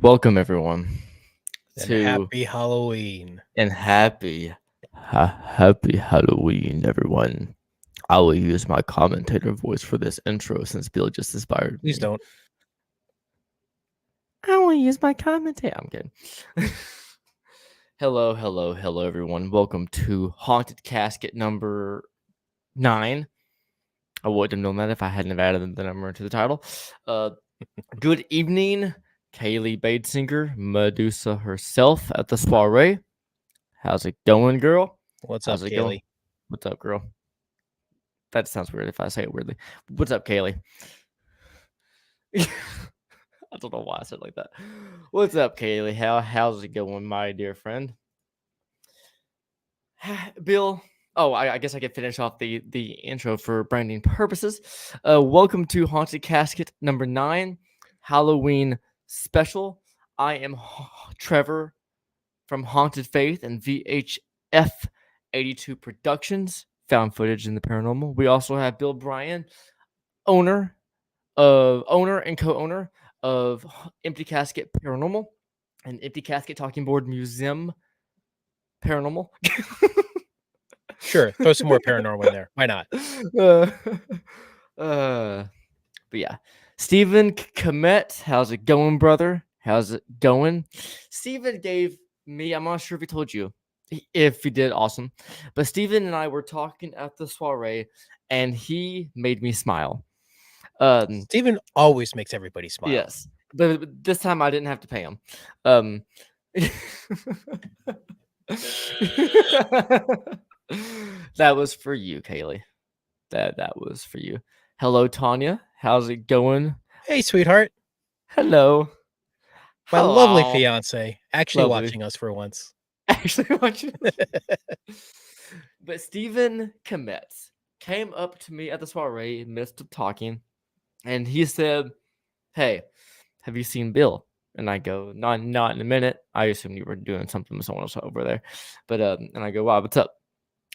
Welcome everyone And happy Halloween. happy Halloween, everyone. I will use my commentator voice for this intro since Bill just inspired me. Please don't. I will use my commentator. I'm kidding. Hello, everyone. Welcome to Haunted Casket number 9. I wouldn't have known that if I hadn't have added the number to the title. Good evening, Kaylee Badesinger, Medusa herself at the soiree. How's it going, girl? What's How's up, it Kaylee? going? What's up, girl? That sounds weird if I say it weirdly. What's up, Kaylee? I don't know why I said it like that. What's up, Kaylee? How's it going, my dear friend? Bill. Oh, I guess I could finish off the intro for branding purposes. Welcome to Haunted Casket number 9, Halloween special. I am Trevor from Haunted Faith and VHF 82 Productions, found footage in the paranormal. We also have Bill Bryan, owner and co-owner of Empty Casket Paranormal and Empty Casket Talking Board Museum Paranormal. Sure, throw some more paranormal in there. Why not? But yeah, Stephen Komet, how's it going, brother? How's it going? Stephen gave me, I'm not sure if he told you. If he did, awesome. But Stephen and I were talking at the soiree, and he made me smile. Steven always makes everybody smile. Yes, but this time I didn't have to pay him. That was for you, Kaylee. That was for you. Hello, Tanya. How's it going? Hey, sweetheart. Hello. My lovely fiance actually watching us for once. Actually watching. But Stephen Kometz came up to me at the soiree in the midst of talking, and he said, "Hey, have you seen Bill?" And I go, "Not in a minute." I assumed you were doing something with someone else over there, but and I go, "Wow, what's up?"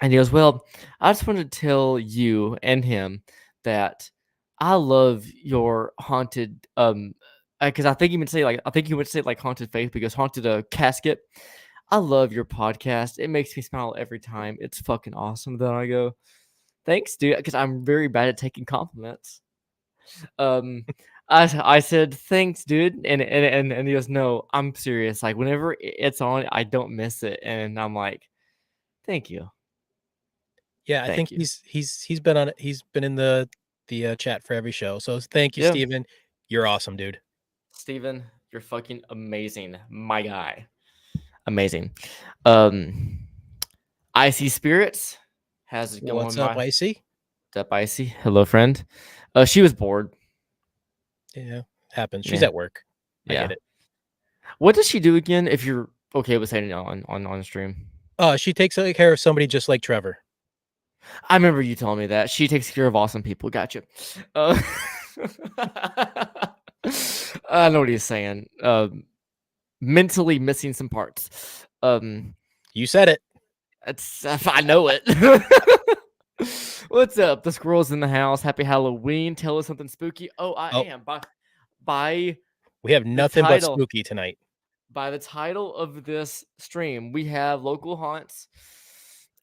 And he goes, "Well, I just wanted to tell you and him that I love your haunted because I think he would say like Haunted Faith, because Haunted Casket. I love your podcast. It makes me smile every time. It's fucking awesome." Then I go, "Thanks, dude," because I'm very bad at taking compliments. I said, "Thanks, dude," and he goes, "No, I'm serious. Like whenever it's on, I don't miss it." And I'm like, "Thank you." Yeah, I think he's been on it. He's been in the chat for every show. So thank you, Yeah. Steven. You're awesome, dude. Steven, you're fucking amazing, my guy. Amazing. Icy Spirits, how's it going? What's up, Icy? What's up, Icy? Hello, friend. She was bored. Yeah, happens. She's at work. I get it. What does she do again? If you're okay with saying it on stream. She takes care of somebody just like Trevor. I remember you telling me that. She takes care of awesome people. Gotcha. I know what he's saying. Mentally missing some parts. You said it. I know it. What's up? The squirrel's in the house. Happy Halloween. Tell us something spooky. Oh, I am. By we have nothing but spooky tonight. By the title of this stream, we have local haunts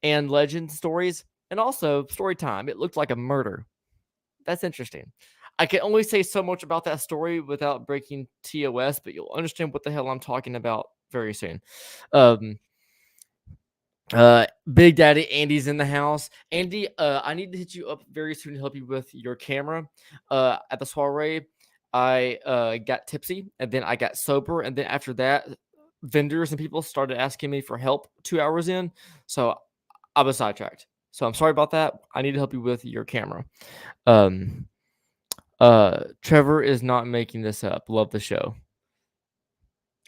and legend stories, and also story time. It looked like a murder. That's interesting. I can only say so much about that story without breaking TOS, but you'll understand what the hell I'm talking about very soon. Big Daddy Andy's in the house. Andy, I need to hit you up very soon to help you with your camera. At the soiree, I got tipsy, and then I got sober, and then after that, vendors and people started asking me for help 2 hours in, so I was sidetracked. So I'm sorry about that. I need to help you with your camera. Trevor is not making this up. Love the show.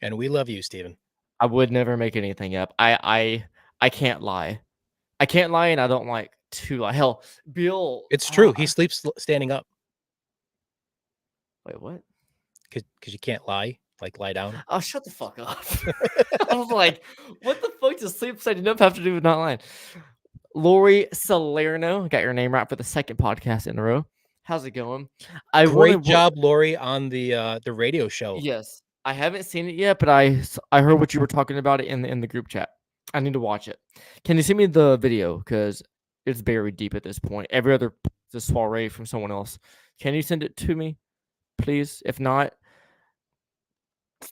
And we love you, Steven. I would never make anything up. I can't lie. I can't lie, and I don't like to lie. Hell, Bill. It's true. He sleeps standing up. Wait, what? Because you can't lie, like lie down. Oh, shut the fuck up. I was like, what the fuck does sleep standing up have to do with not lying? Lori Salerno, got your name right for the second podcast in a row. How's it going? I Great wanted job, Lori, on the radio show. Yes, I haven't seen it yet, but I heard what you were talking about it in the group chat. I need to watch it. Can you send me the video? Because it's buried deep at this point. Every other is a soiree from someone else. Can you send it to me, please? If not,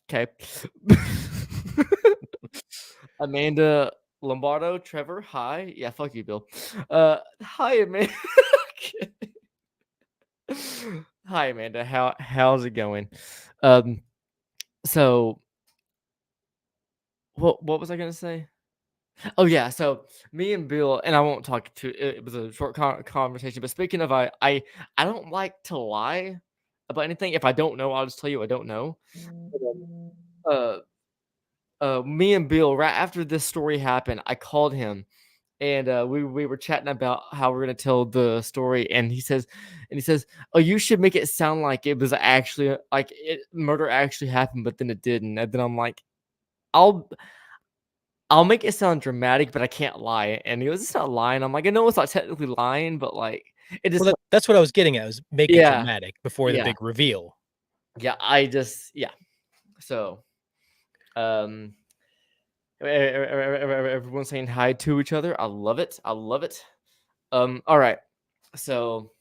okay. Amanda Lombardo, Trevor, hi. Yeah, fuck you, Bill. Hi, Amanda. Hi, Amanda. How's it going? So what was I gonna say? Oh yeah, so me and Bill, and I won't talk to. It was a short conversation, but speaking of, I don't like to lie about anything. If I don't know, I'll just tell you I don't know. Uh, Me and Bill, right after this story happened, I called him and we were chatting about how we're gonna tell the story, and he says, "Oh, you should make it sound like it was actually like murder actually happened, but then it didn't." And then I'm like, "I'll make it sound dramatic, but I can't lie." And he goes, "It's not lying." I'm like, "I know it's not technically lying, but like it just Well, that's what I was getting at, was make it yeah, dramatic before the yeah, big reveal. yeah." Yeah. So um, everyone's saying hi to each other. I love it. I love it. All right. So,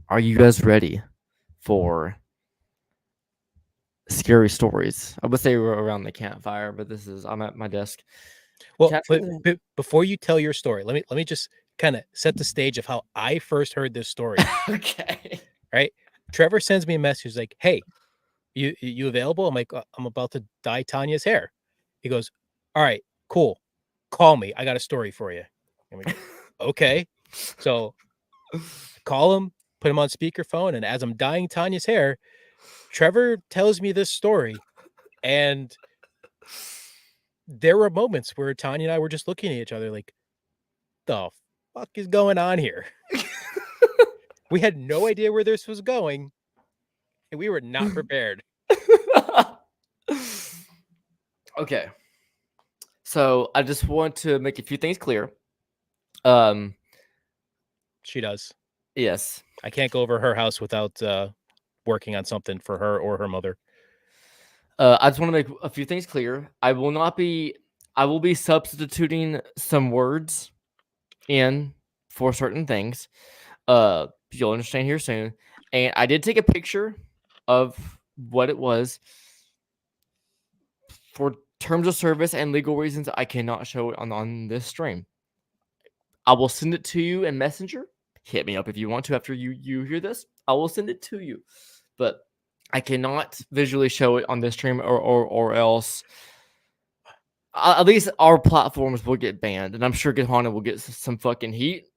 are you guys ready for scary stories? I would say we're around the campfire, but I'm at my desk. Well, but before you tell your story, let me just kind of set the stage of how I first heard this story. Okay. Right? Trevor sends me a message like, "Hey, you available?" I'm like, "I'm about to dye Tanya's hair." He goes, "All right, cool. Call me. I got a story for you." I'm like, "Okay." So I call him, put him on speakerphone, and as I'm dyeing Tanya's hair, Trevor tells me this story, and there were moments where Tanya and I were just looking at each other like, "The fuck is going on here?" We had no idea where this was going, and we were not prepared. Okay. So I just want to make a few things clear. Um, She does. yes. I can't go over her house without working on something for her or her mother. I just want to make a few things clear. I will be substituting some words in for certain things. You'll understand here soon. And I did take a picture of what it was. For terms of service and legal reasons, I cannot show it on this stream. I will send it to you in Messenger. Hit me up if you want to after you hear this. I will send it to you. But I cannot visually show it on this stream or else at least our platforms will get banned, and I'm sure Gahana will get some fucking heat.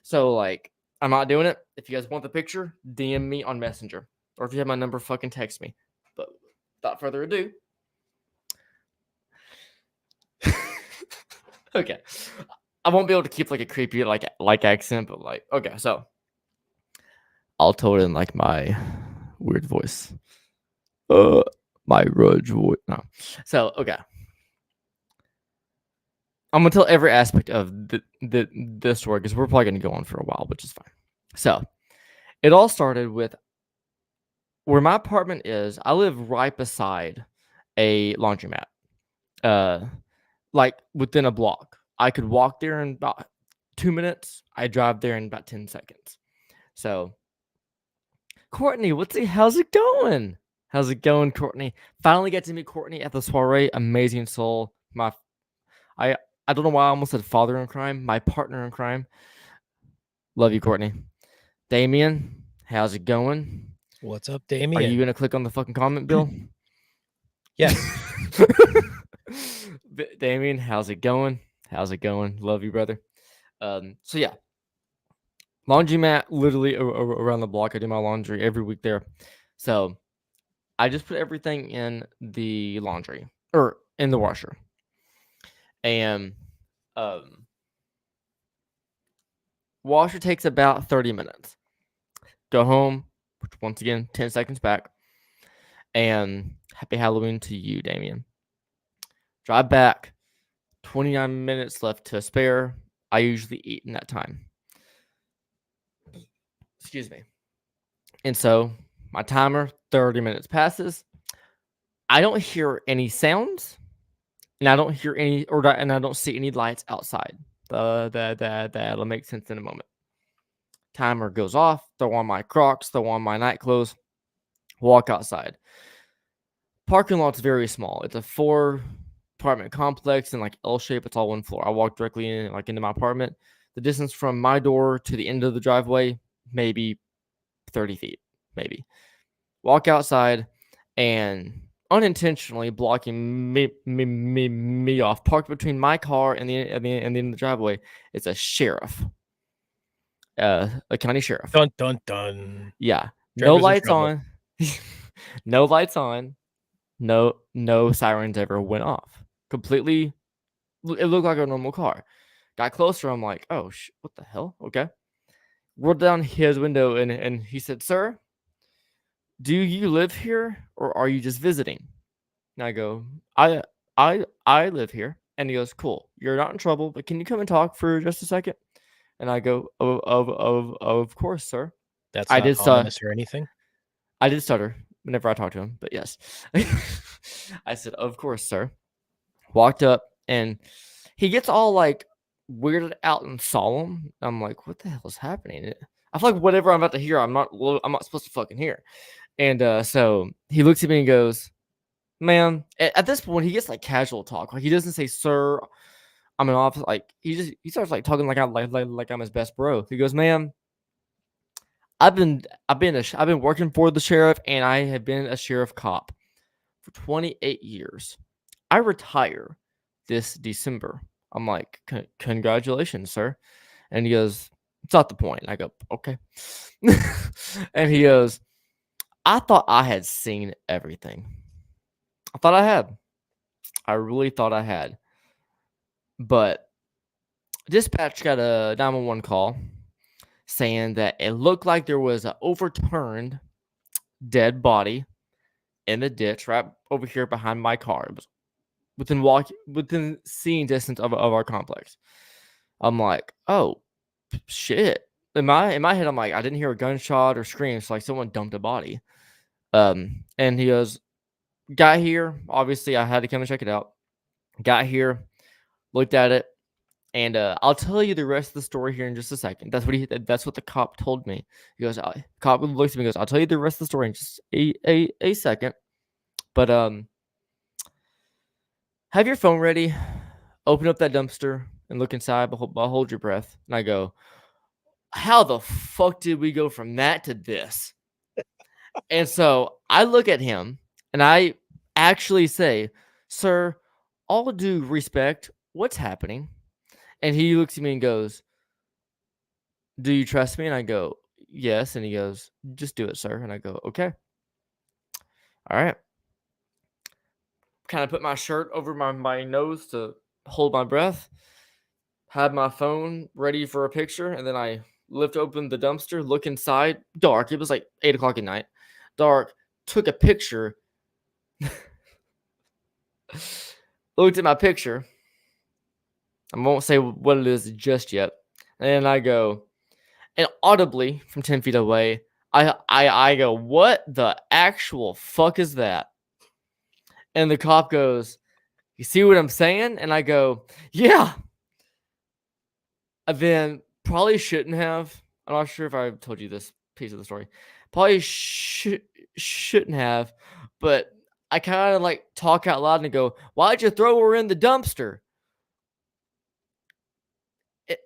So like, I'm not doing it. If you guys want the picture, DM me on Messenger, or if you have my number, fucking text me. But without further ado, okay, I won't be able to keep like a creepy like accent, but like okay, so I'll tell it in like my weird voice, my Rudge voice. No, so okay. I'm gonna tell every aspect of the story because we're probably gonna go on for a while, which is fine. So it all started with where my apartment is. I live right beside a laundromat, uh, like within a block. I could walk there in about 2 minutes. I drive there in about 10 seconds. So, Courtney, how's it going? How's it going, Courtney? Finally got to meet Courtney at the soiree. Amazing soul. I I don't know why I almost said father in crime. My partner in crime. Love you, Courtney. Damien, how's it going? What's up, Are you Damien? gonna click on the fucking comment, Bill? Yes. Damien, how's it going? How's it going? Love you, brother. So yeah, laundromat literally around the block. I do my laundry every week there. So I just put everything in the laundry or in the washer, and um, Washer takes about 30 minutes. Go home, which once again, 10 seconds back. And happy Halloween to you, Damien. Drive back, 29 minutes left to spare. I usually eat in that time. Excuse me. And so my timer, 30 minutes passes. I don't hear any sounds, and I don't hear any, and I don't see any lights outside. That'll make sense in a moment. Timer goes off. Throw on my Crocs. Throw on my night clothes. Walk outside. Parking lot's very small. It's a 4-apartment complex in like L shape. It's all one floor. I walk directly in, like into my apartment. The distance from my door to the end of the driveway, maybe 30 feet, maybe. Walk outside, and unintentionally blocking me off, parked between my car and the end of the driveway, is a sheriff, a county sheriff. Dun dun dun. Yeah, no Trevor's in lights trouble. on, no lights on, no sirens ever went off. Completely, it looked like a normal car. Got closer, I'm like, oh, what the hell? Okay, rolled down his window, and he said, "Sir, do you live here or are you just visiting?" And I go, I live here. And he goes, "Cool. You're not in trouble, but can you come and talk for just a second?" And I go, of course, sir." That's I not did ominous or anything. I did stutter whenever I talked to him, but yes. I said, "Of course, sir." Walked up, and he gets all like weirded out and solemn. I'm like, what the hell is happening? I feel like whatever I'm about to hear, I'm not supposed to fucking hear. And so he looks at me and goes, "Man," at this point he gets like casual talk. Like he doesn't say, "Sir, I'm in office." Like he starts like talking like I'm his best bro. He goes, "Man, I've been working for the sheriff, and I have been a sheriff cop for 28 years. I retire this December." I'm like, Congratulations, sir." And he goes, "It's not the point." And I go, "Okay." And he goes, "I thought I had seen everything. I thought I had. I really thought I had. But dispatch got a 911 call saying that it looked like there was an overturned dead body in the ditch right over here behind my car. It was within seeing distance of our complex." I'm like, "Oh shit." In my head, I'm like, I didn't hear a gunshot or screams, like someone dumped a body. And he goes, "Got here. Obviously, I had to come and check it out. Got here, looked at it, and I'll tell you the rest of the story here in just a second." That's what the cop told me. He goes, cop looks at me and goes, "I'll tell you the rest of the story in just a second. But have your phone ready. Open up that dumpster and look inside, but hold your breath." And I go, "How the fuck did we go from that to this?" And so I look at him and I actually say, "Sir, all due respect, what's happening?" And he looks at me and goes, "Do you trust me?" And I go, "Yes." And he goes, "Just do it, sir." And I go, "Okay. All right." Kind of put my shirt over my nose to hold my breath, had my phone ready for a picture, and then I lift open the dumpster, look inside, dark. It was like 8 o'clock at night, dark. Took a picture, looked at my picture. I won't say what it is just yet. And I go, and audibly from 10 feet away, I go, "What the actual fuck is that?" And the cop goes, "You see what I'm saying?" And I go, "Yeah." I then probably shouldn't have. I'm not sure if I told you this piece of the story. Probably shouldn't have, but I kind of like talk out loud and go, "Why'd you throw her in the dumpster?" It,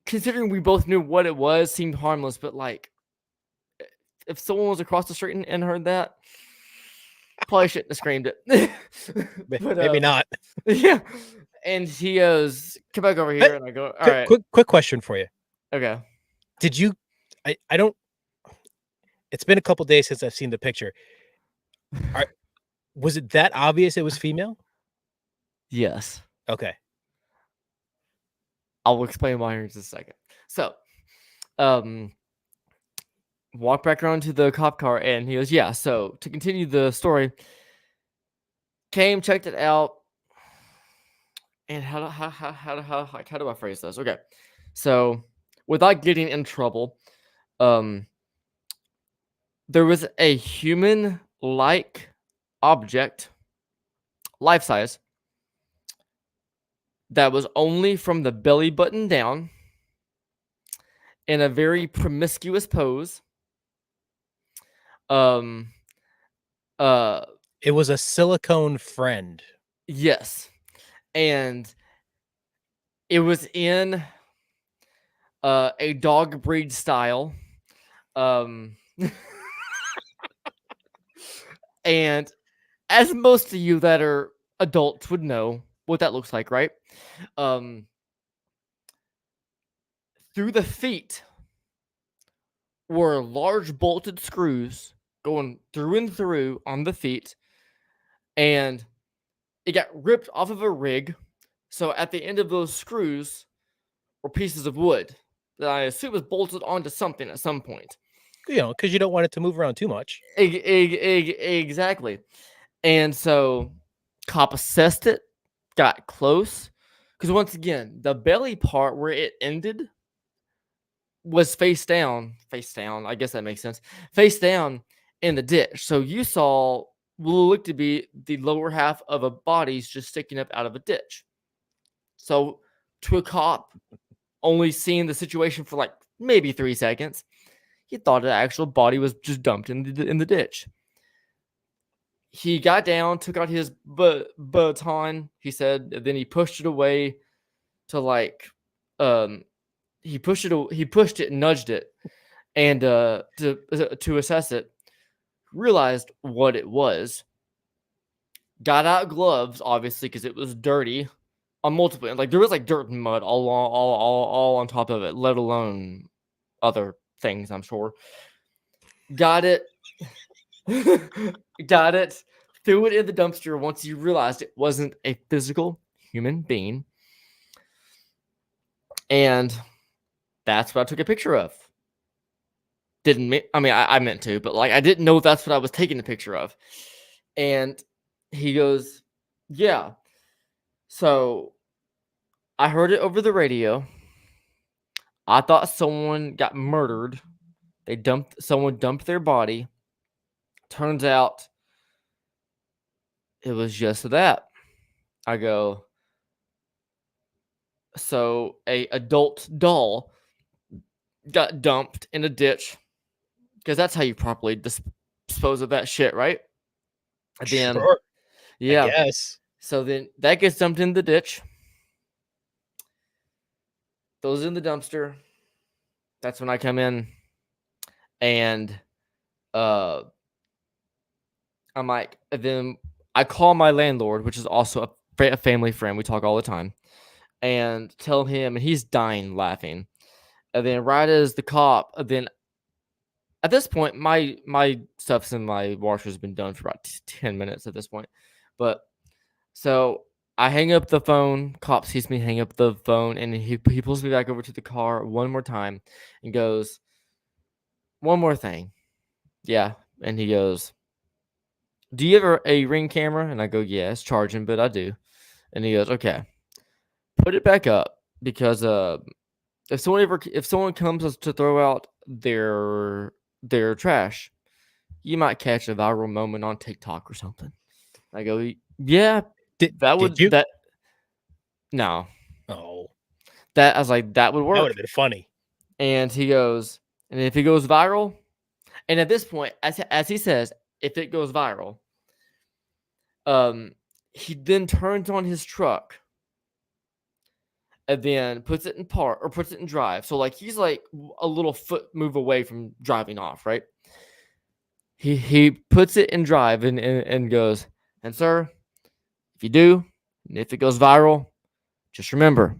considering we both knew what it was, seemed harmless, but like if someone was across the street and heard that, probably shouldn't have screamed it. But Maybe not. yeah. And he goes, "Come back over here," and I go, "All Quick, right, quick question for you. okay." Did you? I don't. It's been a couple days since I've seen the picture. Was it that obvious it was female? Yes. Okay. I'll explain why here in just a second. So Um, walked back around to the cop car, and he goes, "Yeah." So to continue the story, came, checked it out, and how do I phrase this? Okay, so without getting in trouble, um, there was a human-like object, life size, that was only from the belly button down, in a very promiscuous pose. Um, uh, It was a silicone friend. yes, and it was in a dog breed style. Um, and as most of you that are adults would know what that looks like, right? Um, through the feet were large bolted screws going through and through on the feet, and it got ripped off of a rig. So at the end of those screws were pieces of wood that I assume was bolted onto something at some point. You know, because you don't want it to move around too much. Exactly. And so cop assessed it, got close, because once again, the belly part where it ended was face down. Face down, I guess that makes sense. Face down in the ditch. So you saw what looked to be the lower half of a body's just sticking up out of a ditch. So to a cop, only seeing the situation for like maybe 3 seconds, he thought the actual body was just dumped in the ditch. He got down, took out his baton. He said, then he pushed it away to like, he pushed it, nudged it, and to assess it, realized what it was. Got out gloves, obviously, because it was dirty on multiple. Like there was like dirt and mud all on top of it, let alone other things. I'm sure. Got it. Got it. Threw it in the dumpster once you realized it wasn't a physical human being. And that's what I took a picture of. I meant to, but like I didn't know that's what I was taking a picture of. And he goes, "Yeah." So I heard it over the radio. I thought someone got murdered. Someone dumped their body. Turns out it was just that. I go, so a adult doll got dumped in a ditch, because that's how you properly dispose of that shit, right? And then, Sure, I yeah. guess. So then that gets dumped in the ditch, goes in the dumpster. That's when I come in, and I'm like, and then I call my landlord, which is also a family friend. We talk all the time, and tell him, and he's dying laughing. And then right as the cop, then at this point, my stuff's in my washer's been done for about 10 minutes at this point. But so I hang up the phone. Cop sees me hang up the phone, and he pulls me back over to the car one more time and goes, "One more thing." Yeah, and he goes, "Do you have a Ring camera?" And I go, "Yeah, it's charging, but I do." And he goes, "Okay, put it back up, because if someone comes to throw out their trash, you might catch a viral moment on TikTok or something." I go, "Yeah, that Did would you? that no." Oh, That I was like, "That would that would work." have been funny. And he goes, "And if it goes viral," and at this point, as he says, "if it goes viral," um, he then turns on his truck and then puts it in park, or puts it in drive. So like he's like a little foot move away from driving off, right? He puts it in drive, and goes, "And sir, if you do, and if it goes viral, just remember,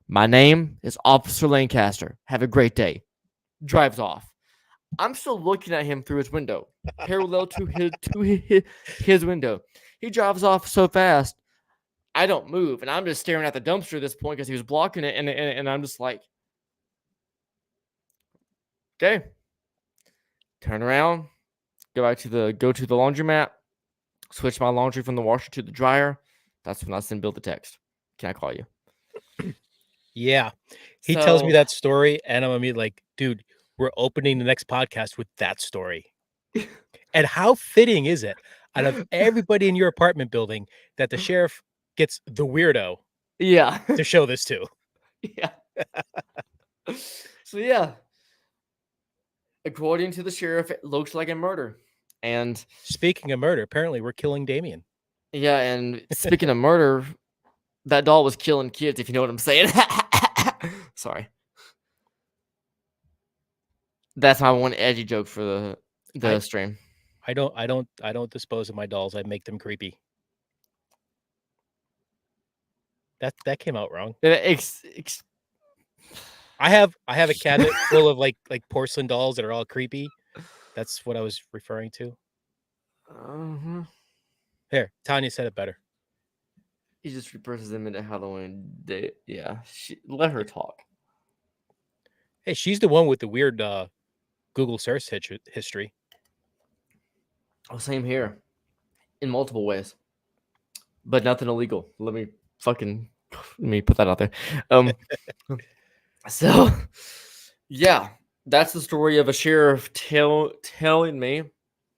my name is Officer Lancaster. Have a great day." Drives off. I'm still looking at him through his window, parallel to his window. He drives off so fast, I don't move, and I'm just staring at the dumpster at this point because he was blocking it, and I'm just like, Okay. Turn around. Go to the laundromat. Switch my laundry from the washer to the dryer. That's when I send Bill the text. Can I call you? Yeah. He tells me So that story, and I'm gonna be like, dude, we're opening the next podcast with that story. And how fitting is it out of everybody in your apartment building that the sheriff gets the weirdo yeah. to show this to? Yeah. So yeah, according to the sheriff, it looks like a murder. And Speaking of murder, apparently we're killing Damien. yeah, and speaking of murder, that doll was killing kids, if you know what I'm saying. Sorry. That's my one edgy joke for the I stream. I don't dispose of my dolls. I make them creepy. That came out wrong. I have a cabinet full of like porcelain dolls that are all creepy. That's what I was referring to. Uh-huh. Here, Tanya said it better. He just repurposes them into Halloween day. Yeah, let her talk. Hey, she's the one with the weird Google search history. Oh, same here, in multiple ways, but nothing illegal. Let me put that out there. So yeah, that's the story of a sheriff telling me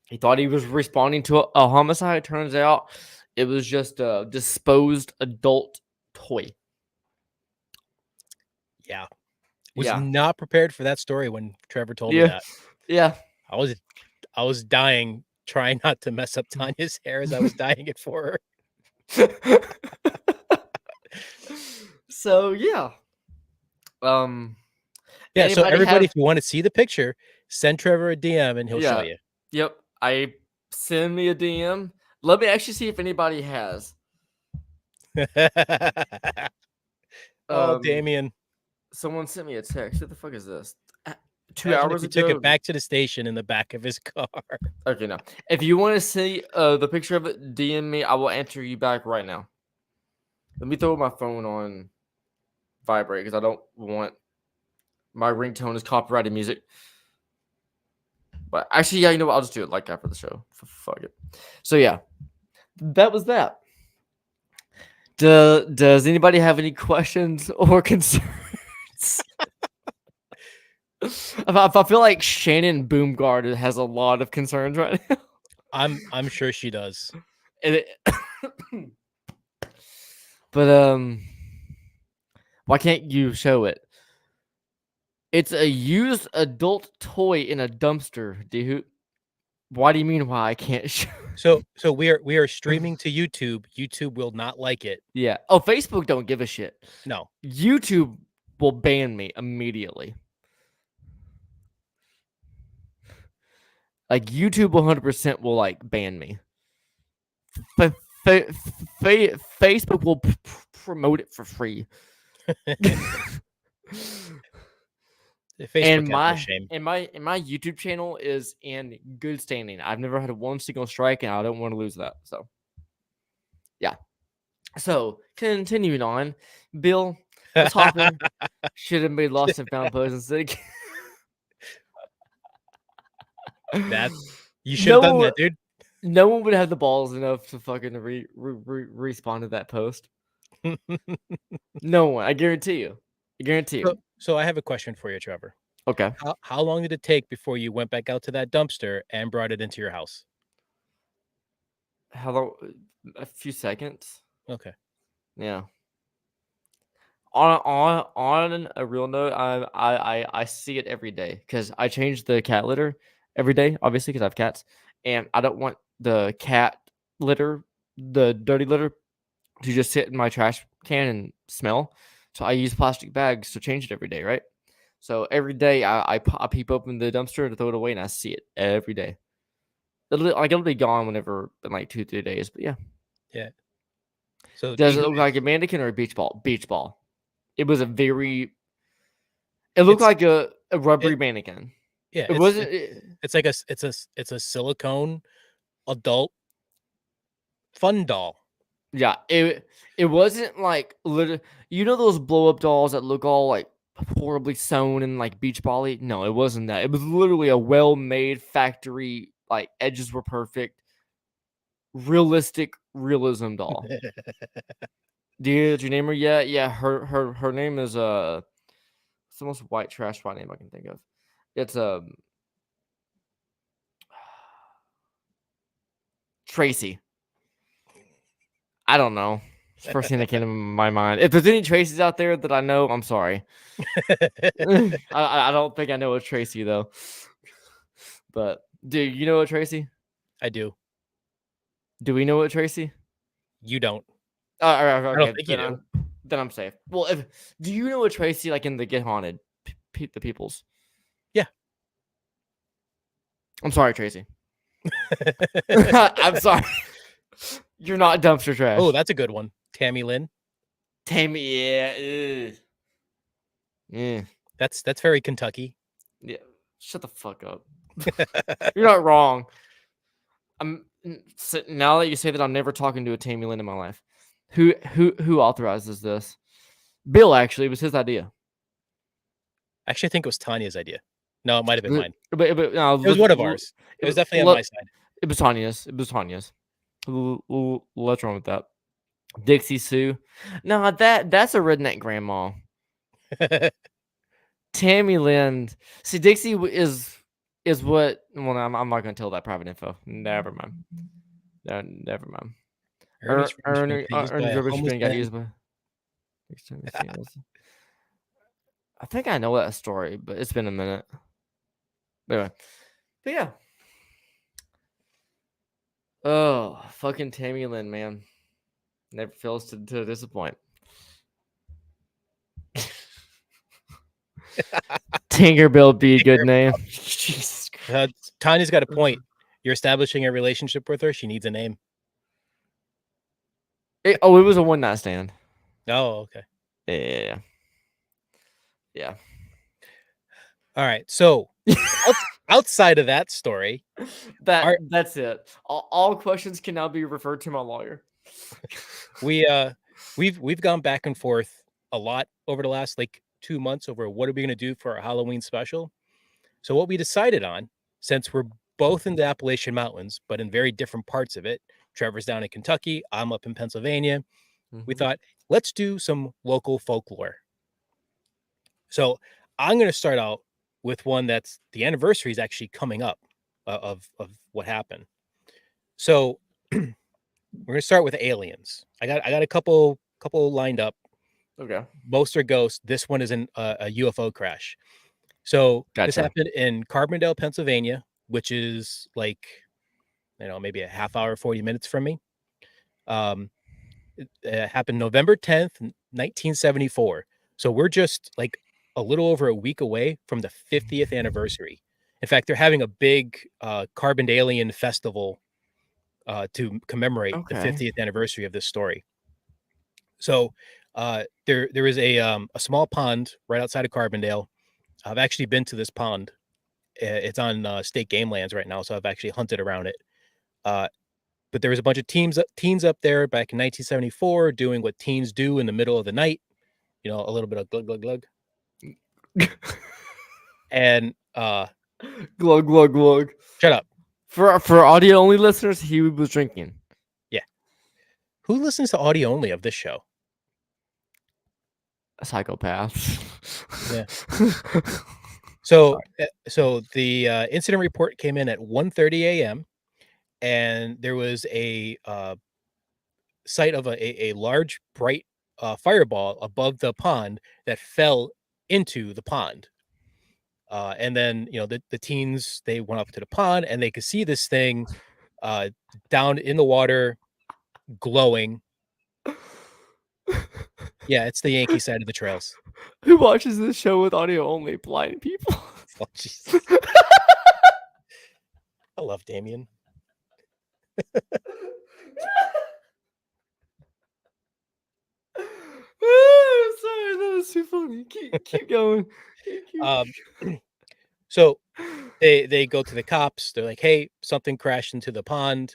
he thought he was responding to a homicide. Turns out it was just a disposed adult toy. Yeah. Was Yeah. not prepared for that story when Trevor told me Yeah. that. Yeah. I was dying, trying not to mess up Tanya's hair as I was dyeing it for her. So yeah. Yeah, so Anybody everybody, have if you want to see the picture, send Trevor a DM and he'll show yeah. you. Yep. I send me a DM. Let me actually see if anybody has. Oh, Um Damien. Someone sent me a text. What the fuck is this? 2 Imagine if hours you took ago. it back to the station in the back of his car. Okay, no. If you want to see the picture of it, DM me. I will answer you back right now. Let me throw my phone on vibrate because I don't want my ringtone is copyrighted music. But actually, yeah, you know what? I'll just do it like after the show. Fuck it. So yeah, that was that. Does anybody have any questions or concerns? I feel like Shannon Boomgard has a lot of concerns right now. I'm sure she does. And but why can't you show it? It's a used adult toy in a dumpster, dude. Why do you mean why I can't show? So we are streaming to YouTube. YouTube will not like it. Yeah. Oh, Facebook don't give a shit. No. YouTube will ban me immediately. Like YouTube 100% will like ban me. Facebook will promote it for free. Facebook and has no shame. my YouTube channel is in good standing. I've never had one single strike, and I don't want to lose that. So, yeah. So continuing on, Bill, the topic should have made lost and found posts instead. That you should have done that, dude. No one would have the balls enough to fucking respond to that post. No one. I guarantee you. I guarantee you. So I have a question for you, Trevor. Okay. How long did it take before you went back out to that dumpster and brought it into your house? How long? A few seconds. Okay. Yeah. On a real note, I see it every day because I change the cat litter every day, obviously because I have cats, and I don't want the cat litter, the dirty litter, to just sit in my trash can and smell. So I use plastic bags to change it every day, right? So every day I peep open the dumpster to throw it away, and I see it every day. It'll be gone whenever in like 2-3 days, but yeah. Yeah. So Does it look like a mannequin or a beach ball? Beach ball. It was a very. It looked like a rubbery mannequin. Yeah, It wasn't. it's like it's a silicone adult fun doll. Yeah, it wasn't like literally. You know those blow up dolls that look all like horribly sewn and like beach volley. No, it wasn't that. It was literally a well-made factory. Like edges were perfect, realistic realism doll. Did you name her yet? Yeah, her name is it's the most white trash spot name I can think of. It's Tracy. I don't know. It's the first thing that came to my mind. If there's any Tracys out there that I know, I'm sorry. I don't think I know a Tracy though. But do you know a Tracy? I do. Do we know a Tracy? You don't. I don't Okay, think you do. then I'm safe. Well, do you know a Tracy like in the Get Haunted, the Peoples? Yeah. I'm sorry, Tracy. I'm sorry. You're not dumpster trash. Oh, that's a good one. Tammy Lynn. Tammy, yeah. Yeah. That's very Kentucky. Yeah. Shut the fuck up. You're not wrong. Now that you say that, I'm never talking to a Tammy Lynn in my life. Who authorizes this? Bill, actually, it was his idea. Actually, I think it was Tanya's idea. No, it might have been mine. But no, It was one of ours. It was definitely on my side. It was Tanya's. It was Tanya's. What's wrong with that? Dixie Sue. No, that's a redneck grandma. Tammy Lynn. See, Dixie is what. Well, no, I'm not going to tell that private info. Never mind. No, never mind. Ernie's Ernie rubbish bin got used by by. I think I know that story, but it's been a minute. Anyway, but yeah. Oh, fucking Tammy Lynn, man. Never fails to disappoint. Tinkerbell be a good name. Jesus Christ. Tanya's got a point. You're establishing a relationship with her. She needs a name. It was a one night stand. Oh, okay. Yeah. All right. So outside of that story, that's it. All questions can now be referred to my lawyer. We've gone back and forth a lot over the last 2 months over what are we going to do for our Halloween special. So what we decided on, since we're both in the Appalachian Mountains, but in very different parts of it, Trevor's down in Kentucky, I'm up in Pennsylvania. We thought, let's do some local folklore. So I'm going to start out with one that's the anniversary is actually coming up of what happened. So we're going to start with aliens. I got a couple lined up. Okay. Most are ghosts. This one is a UFO crash. So This happened in Carbondale, Pennsylvania, which is maybe a half hour, 40 minutes from me. It happened November 10th, 1974. So we're just a little over a week away from the 50th anniversary. In fact, they're having a big Carbondalian festival to commemorate the 50th anniversary of this story. So there is a small pond right outside of Carbondale. I've actually been to this pond. It's on state game lands right now, so I've actually hunted around it. But there was a bunch of teens up there back in 1974 doing what teens do in the middle of the night. A little bit of glug, glug, glug. And glug, glug, glug. Shut up. For audio only listeners, he was drinking. Yeah. Who listens to audio only of this show? A psychopath. Yeah. So the incident report came in at 1:30 a.m. and there was a sight of a large bright fireball above the pond that fell into the pond. And then the teens, they went up to the pond and they could see this thing down in the water glowing. Yeah, it's the Yankee side of the trails. Who watches this show with audio only? Blind people. Oh, Jesus. I love Damien. Sorry, that was too funny. Keep going. So they go to the cops. They're like, hey, something crashed into the pond.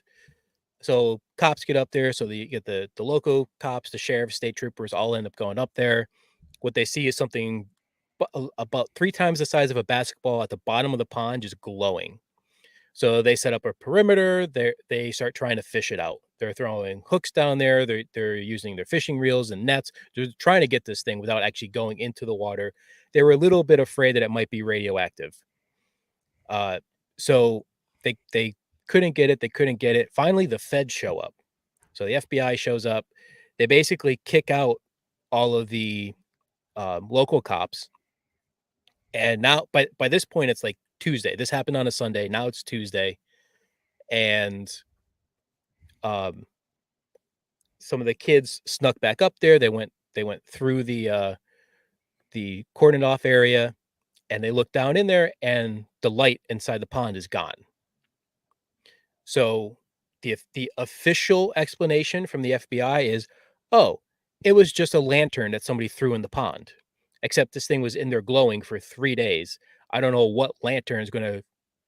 So cops get up there. So you get the local cops, the sheriff, state troopers all end up going up there. What they see is something about 3 times the size of a basketball at the bottom of the pond, just glowing. So they set up a perimeter. They start trying to fish it out. They're throwing hooks down there. They're using their fishing reels and nets. They're trying to get this thing without actually going into the water. They were a little bit afraid that it might be radioactive. Uh, so they couldn't get it. They couldn't get it. Finally, the feds show up. So the FBI shows up. They basically kick out all of the local cops. And now, by this point, it's like Tuesday. This happened on a Sunday. Now it's Tuesday, and some of the kids snuck back up there. They went through the cordoned off area, and they looked down in there, and the light inside the pond is gone. So the official explanation from the FBI is, oh, it was just a lantern that somebody threw in the pond. Except this thing was in there glowing for 3 days. I don't know what lantern is going to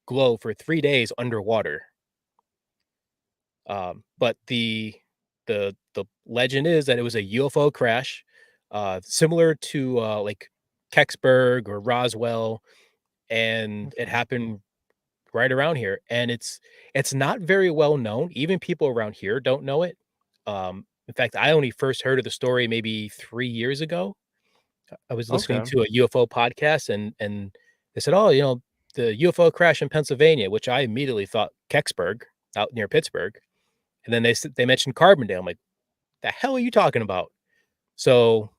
glow for 3 days underwater. But the legend is that it was a UFO crash, similar to like Kecksburg or Roswell, and it Okay. happened right around here. And it's not very well known. Even people around here don't know it. In fact, I only first heard of the story maybe 3 years ago. I was listening Okay. to a UFO podcast, and they said, "Oh, the UFO crash in Pennsylvania," which I immediately thought Kecksburg, out near Pittsburgh. And then they mentioned Carbondale. I'm like, "The hell are you talking about?" So,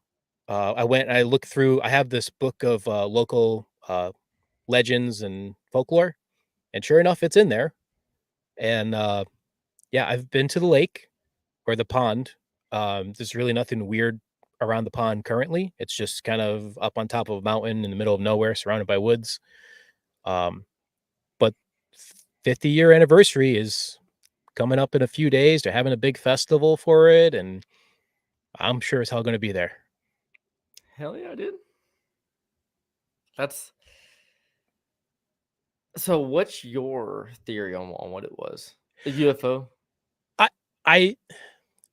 I went and I looked through. I have this book of local legends and folklore, and sure enough, it's in there. And yeah, I've been to the lake or the pond. There's really nothing weird around the pond currently. It's just kind of up on top of a mountain in the middle of nowhere, surrounded by woods. Um, but 50-year anniversary is coming up in a few days. They're having a big festival for it, and I'm sure as hell going to be there. Hell yeah, dude. That's so. What's your theory on what it was? A UFO? I, I,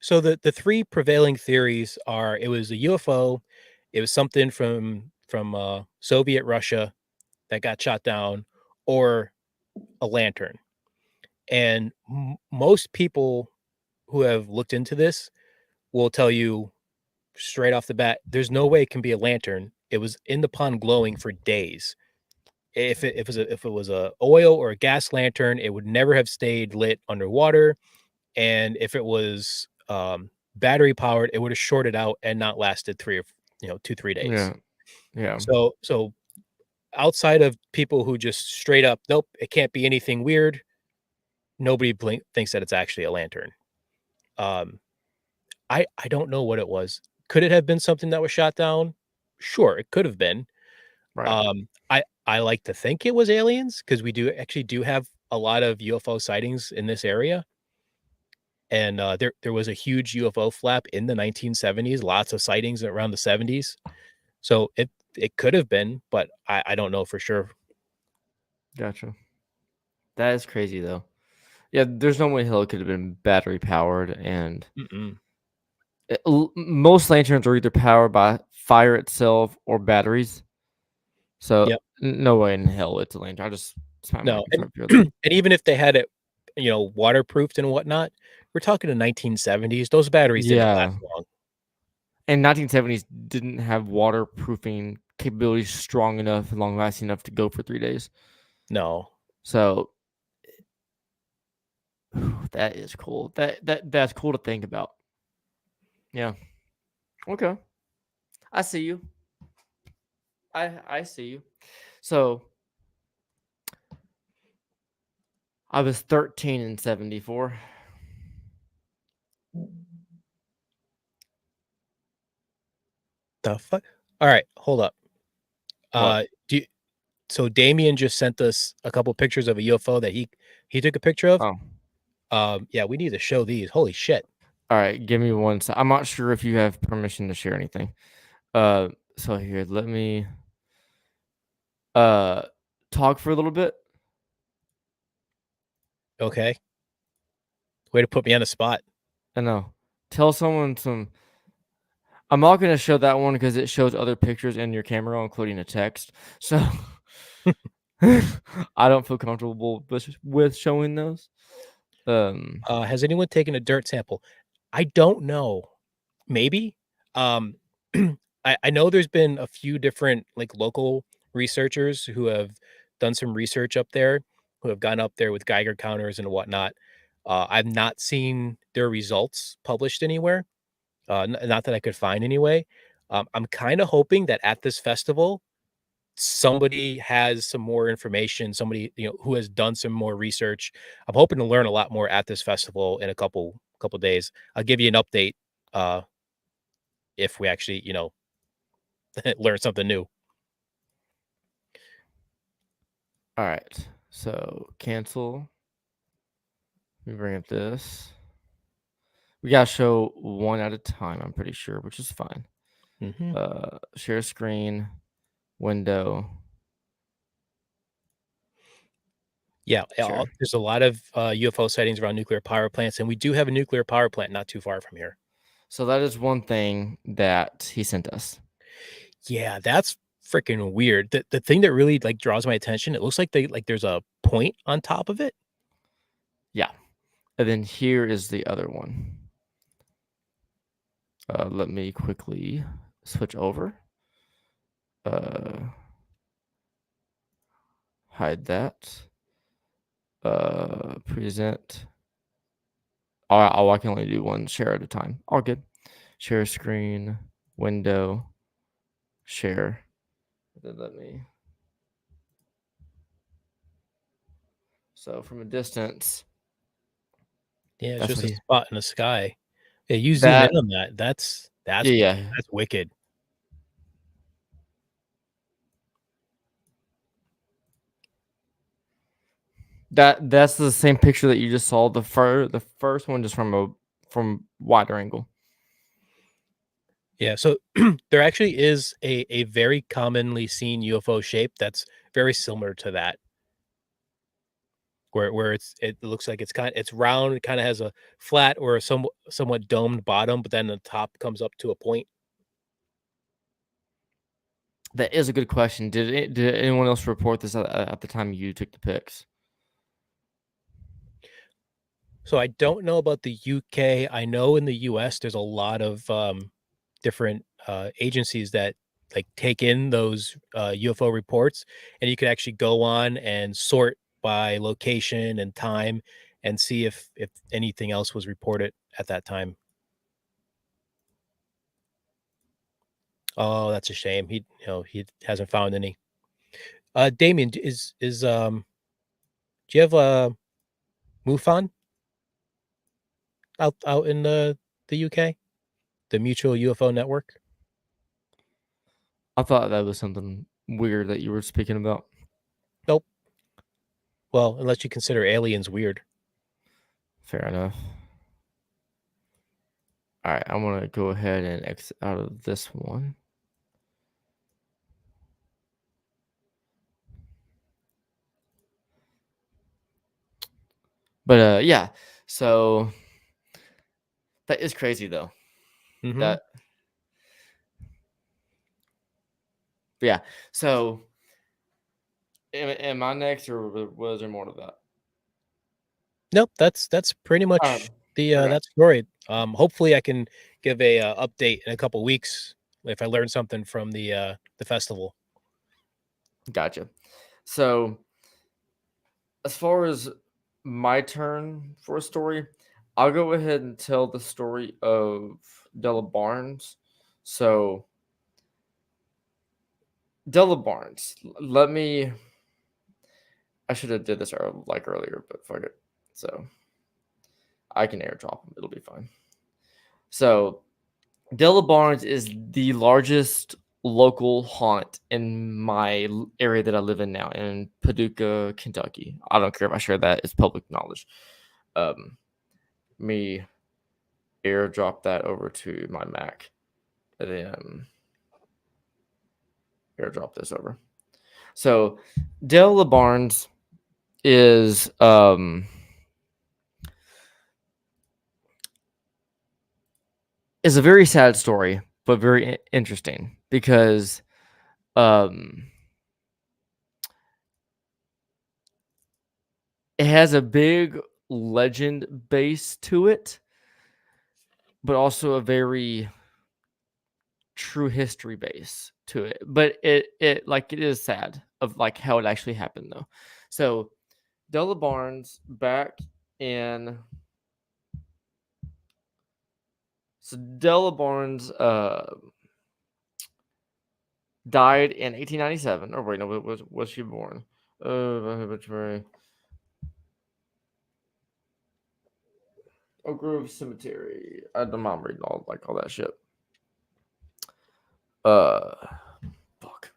so the three prevailing theories are: it was a UFO, it was something from Soviet Russia that got shot down, or a lantern. And most people who have looked into this will tell you straight off the bat, there's no way it can be a lantern. It was in the pond glowing for days. If it was a oil or a gas lantern, it would never have stayed lit underwater. And if it was battery powered, it would have shorted out and not lasted 2-3 days. Yeah. Yeah. So outside of people who just straight up, nope, it can't be anything weird. Nobody thinks that it's actually a lantern. Um, I don't know what it was. Could it have been something that was shot down? Sure, it could have been. Right. I like to think it was aliens because we do have a lot of UFO sightings in this area. And there was a huge UFO flap in the 1970s, lots of sightings around the 70s. So it could have been, but I don't know for sure. Gotcha. That is crazy though. Yeah, there's no way hell it could have been battery powered, and Mm-mm. most lanterns are either powered by fire itself or batteries. So Yep. no way in hell it's a lantern. I just it's my No, American and friend here though. and even if they had it, waterproofed and whatnot, we're talking the 1970s. Those batteries didn't Yeah, last long. and 1970s didn't have waterproofing capabilities strong enough and long lasting enough to go for 3 days. No. So that is cool. That's cool to think about. Yeah. Okay. I see you. I see you. So I was 13 in 74. The fuck? All right, hold up. What? Do you, so Damien just sent us a couple pictures of a UFO that he took a picture of. Oh. Yeah, we need to show these. Holy shit. All right, give me one sec. I'm not sure if you have permission to share anything. Uh so here, let me uh talk for a little bit. Okay. Way to put me on the spot. I know. Tell someone some I'm not gonna show that one because it shows other pictures in your camera, including a text. So I don't feel comfortable with showing those. Has anyone taken a dirt sample? I don't know. Maybe. Um, I know there's been a few different like local researchers who have done some research up there, who have gone up there with Geiger counters and whatnot. I've not seen their results published anywhere. Not that I could find anyway. I'm kind of hoping that at this festival, somebody has some more information, somebody, who has done some more research. I'm hoping to learn a lot more at this festival in a couple days. I'll give you an update uh if we actually, learn something new. all right. So cancel. Let me bring up this. We gotta show one at a time, I'm pretty sure, which is fine. Mhm. Share screen, window, Yeah, share. there's a lot of UFO sightings around nuclear power plants, and we do have a nuclear power plant not too far from here. So that is one thing that he sent us. Yeah, that's freaking weird. The thing that really like draws my attention, it looks like there's a point on top of it. Yeah. And then here is the other one. Let me quickly switch over. Hide that. Present. I can only do one share at a time. All good. Share screen, window, share. Then let me. So from a distance, Yeah, it's that's just what a he. spot in the sky. Yeah, you zoom in That on that. That's yeah. that's wicked. That's the same picture that you just saw. The first one just from wider angle. Yeah, so there actually is a very commonly seen UFO shape that's very similar to that, where it looks like it's round, it kinda has a flat or a somewhat domed bottom, but then the top comes up to a point. That is a good question. Did anyone else report this at the time you took the pics? So I don't know about the UK. I know in the US, there's a lot of, different, agencies that, like, take in those, UFO reports, and you could actually go on and sort by location and time and see if anything else was reported at that time. Oh, that's a shame. He hasn't found any. Damien, do you have a MUFON out in the UK? The Mutual UFO Network? I thought that was something weird that you were speaking about. Nope. Well, unless you consider aliens weird. Fair enough. All right, I'm gonna go ahead and exit out of this one. But yeah. So that is crazy though. Mhm. That yeah. So am I next, or was there more to that? Nope, that's pretty much Okay, that story. Hopefully I can give a, update in a couple weeks if I learn something from the festival. gotcha. So as far as my turn for a story, I'll go ahead and tell the story of Della Barnes. So Della Barnes, let me. I should have did this earlier, but fuck it. So I can airdrop them. It'll be fine. So Della Barnes is the largest local haunt in my area that I live in now, in Paducah, Kentucky. I don't care if I share that; it's public knowledge. Um, me airdrop that over to my Mac, and then airdrop this over. So Della Barnes is a very sad story. but very interesting because um it has a big legend base to it, but also a very true history base to it. But it is sad of like how it actually happened though. So Della Barnes back in so Della Barnes died in 1897. Or wait, no, was she born? Obituary. Oak Grove Cemetery. I'm not reading all that shit. Uh, fuck.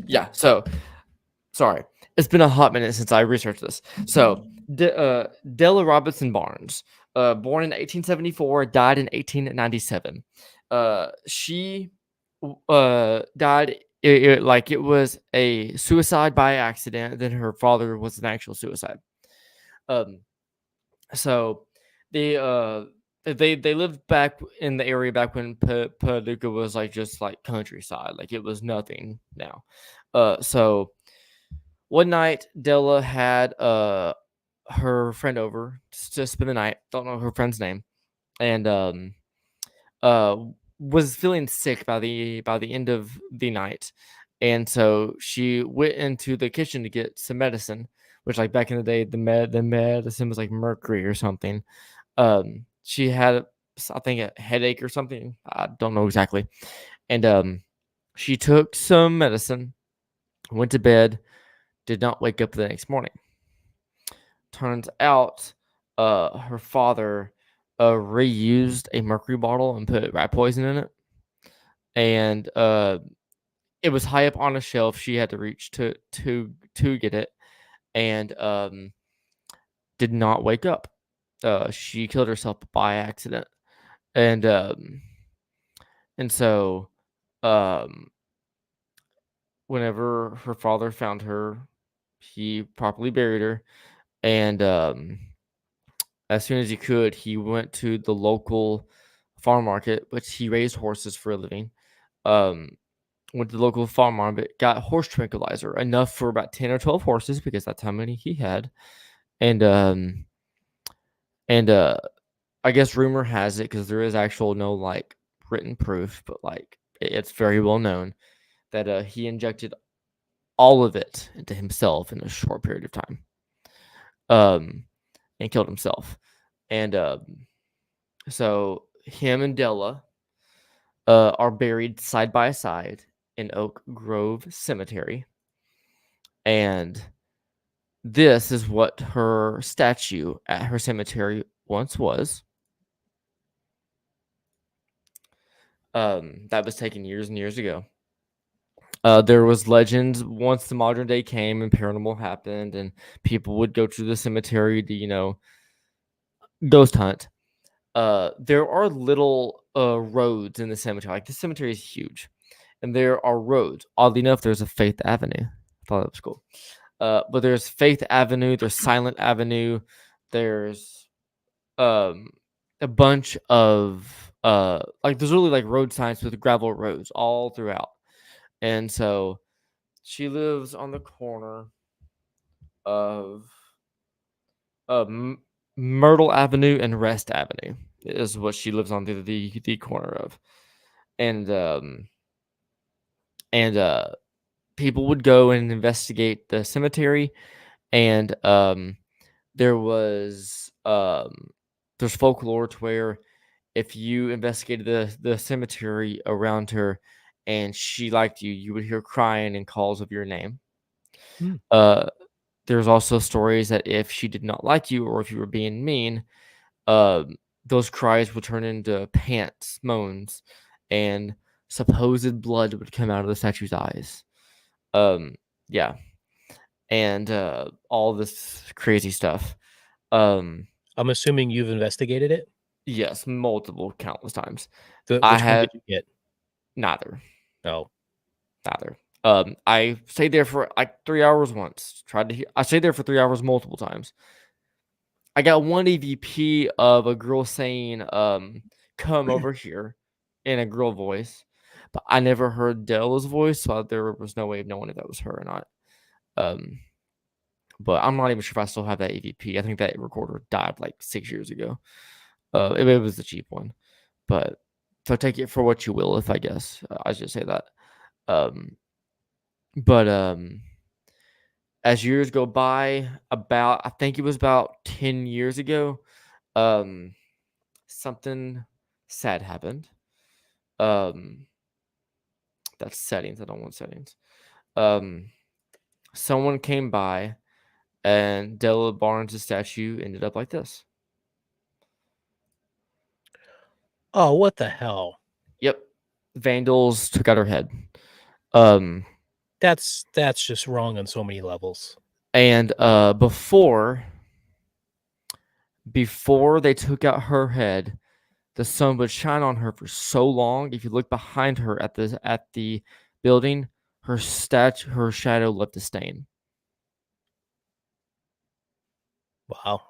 Yeah. So sorry, it's been a hot minute since I researched this. So Della Robinson Barnes, born in 1874, died in 1897. She died like it was a suicide by accident. Then her father was an actual suicide. Um, so they they lived back in the area back when Paducah was like just like countryside, like it was nothing now. So one night Della had her friend over to spend the night. Don't know her friend's name, and uh was feeling sick by the end of the night, and so she went into the kitchen to get some medicine, which like back in the day the medicine was like mercury or something. She had I think a headache or something. I don't know exactly, and she took some medicine, went to bed, did not wake up the next morning. Turns out, her father reused a mercury bottle and put rat poison in it, and it was high up on a shelf. She had to reach to get it, and did not wake up. She killed herself by accident, and and so um, whenever her father found her, he properly buried her, and as soon as he could, he went to the local farm market, which he raised horses for a living. Um, went to the local farm market, got horse tranquilizer, enough for about 10 or 12 horses because that's how many he had. And and I guess rumor has it because there is actual no like written proof, but like it's very well known that he injected all of it into himself in a short period of time. And killed himself. And so him and Della are buried side by side in Oak Grove Cemetery. And this is what her statue at her cemetery once was. That was taken years and years ago. There was legends once the modern day came and paranormal happened, and people would go to the cemetery to, ghost hunt. There are little roads in the cemetery. Like the cemetery is huge, and there are roads. Oddly enough, there's a Faith Avenue. I thought that was cool. But there's Faith Avenue, there's Silent Avenue, there's um a bunch of like there's really like road signs with gravel roads all throughout. And so she lives on the corner of Myrtle Avenue and Rest Avenue is what she lives on the corner of. And and people would go and investigate the cemetery, and there was there's folklore to where if you investigated the cemetery around her and she liked you, you would hear crying and calls of your name. Hmm. There's also stories that if she did not like you or if you were being mean, um, those cries would turn into pants, moans, and supposed blood would come out of the statue's eyes. Um, yeah, and all this crazy stuff. Um, I'm assuming you've investigated it. yes, multiple, countless times. I Which one have did you get? neither, Oh, neither. I stayed there for like 3 hours once. Tried to hear. I stayed there for 3 hours multiple times. I got one EVP of a girl saying, "Come over here," in a girl voice, but I never heard Della's voice, so there was no way of knowing if that was her or not. Um, but I'm not even sure if I still have that EVP. I think that recorder died like 6 years ago. It was the cheap one, but so take it for what you will. If I guess I should say that. Um, but as years go by, about I think it was about 10 years ago, um, something sad happened. Um, that's settings. I don't want settings. Um, someone came by, and Della Barnes' statue ended up like this. Oh, what the hell? Yep, vandals took out her head. Um, That's just wrong on so many levels. and before they took out her head, the sun would shine on her for so long. If you look behind her at the building, her shadow left a stain. Wow.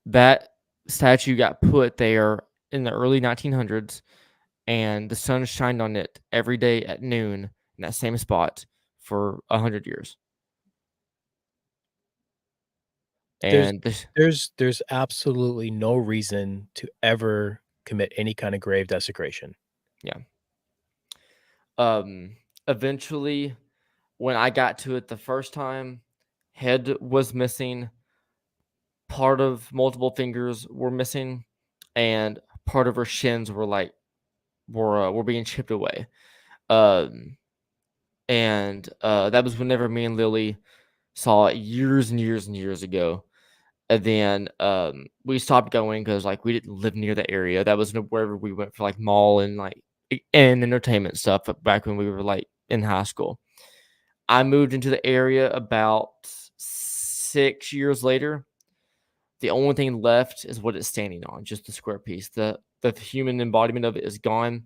That statue got put there in the early 1900s, and the sun shined on it every day at noon in that same spot for 100 years. There's And this, there's absolutely no reason to ever commit any kind of grave desecration. yeah. Eventually, when I got to it the first time, head was missing, part of multiple fingers were missing, and part of her shins were being chipped away. Um, and that was whenever me and Lily saw it years and years and years ago. And then we stopped going because like we didn't live near the area. That was wherever we went for like mall and like and entertainment stuff back when we were like in high school. I moved into the area about 6 years later. The only thing left is what it's standing on, just the square piece. The human embodiment of it is gone.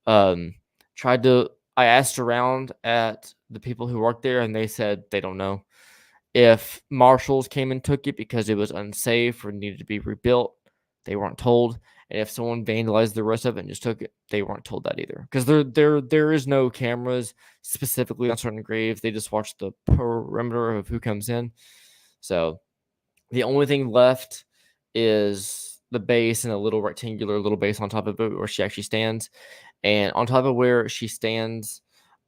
Um, tried to I asked around at the people who worked there, and they said they don't know. If marshals came and took it because it was unsafe or needed to be rebuilt, they weren't told. And if someone vandalized the rest of it and just took it, they weren't told that either. Because there is no cameras specifically on certain graves. They just watch the perimeter of who comes in. So the only thing left is the base and a little rectangular little base on top of it where she actually stands. And on top of where she stands,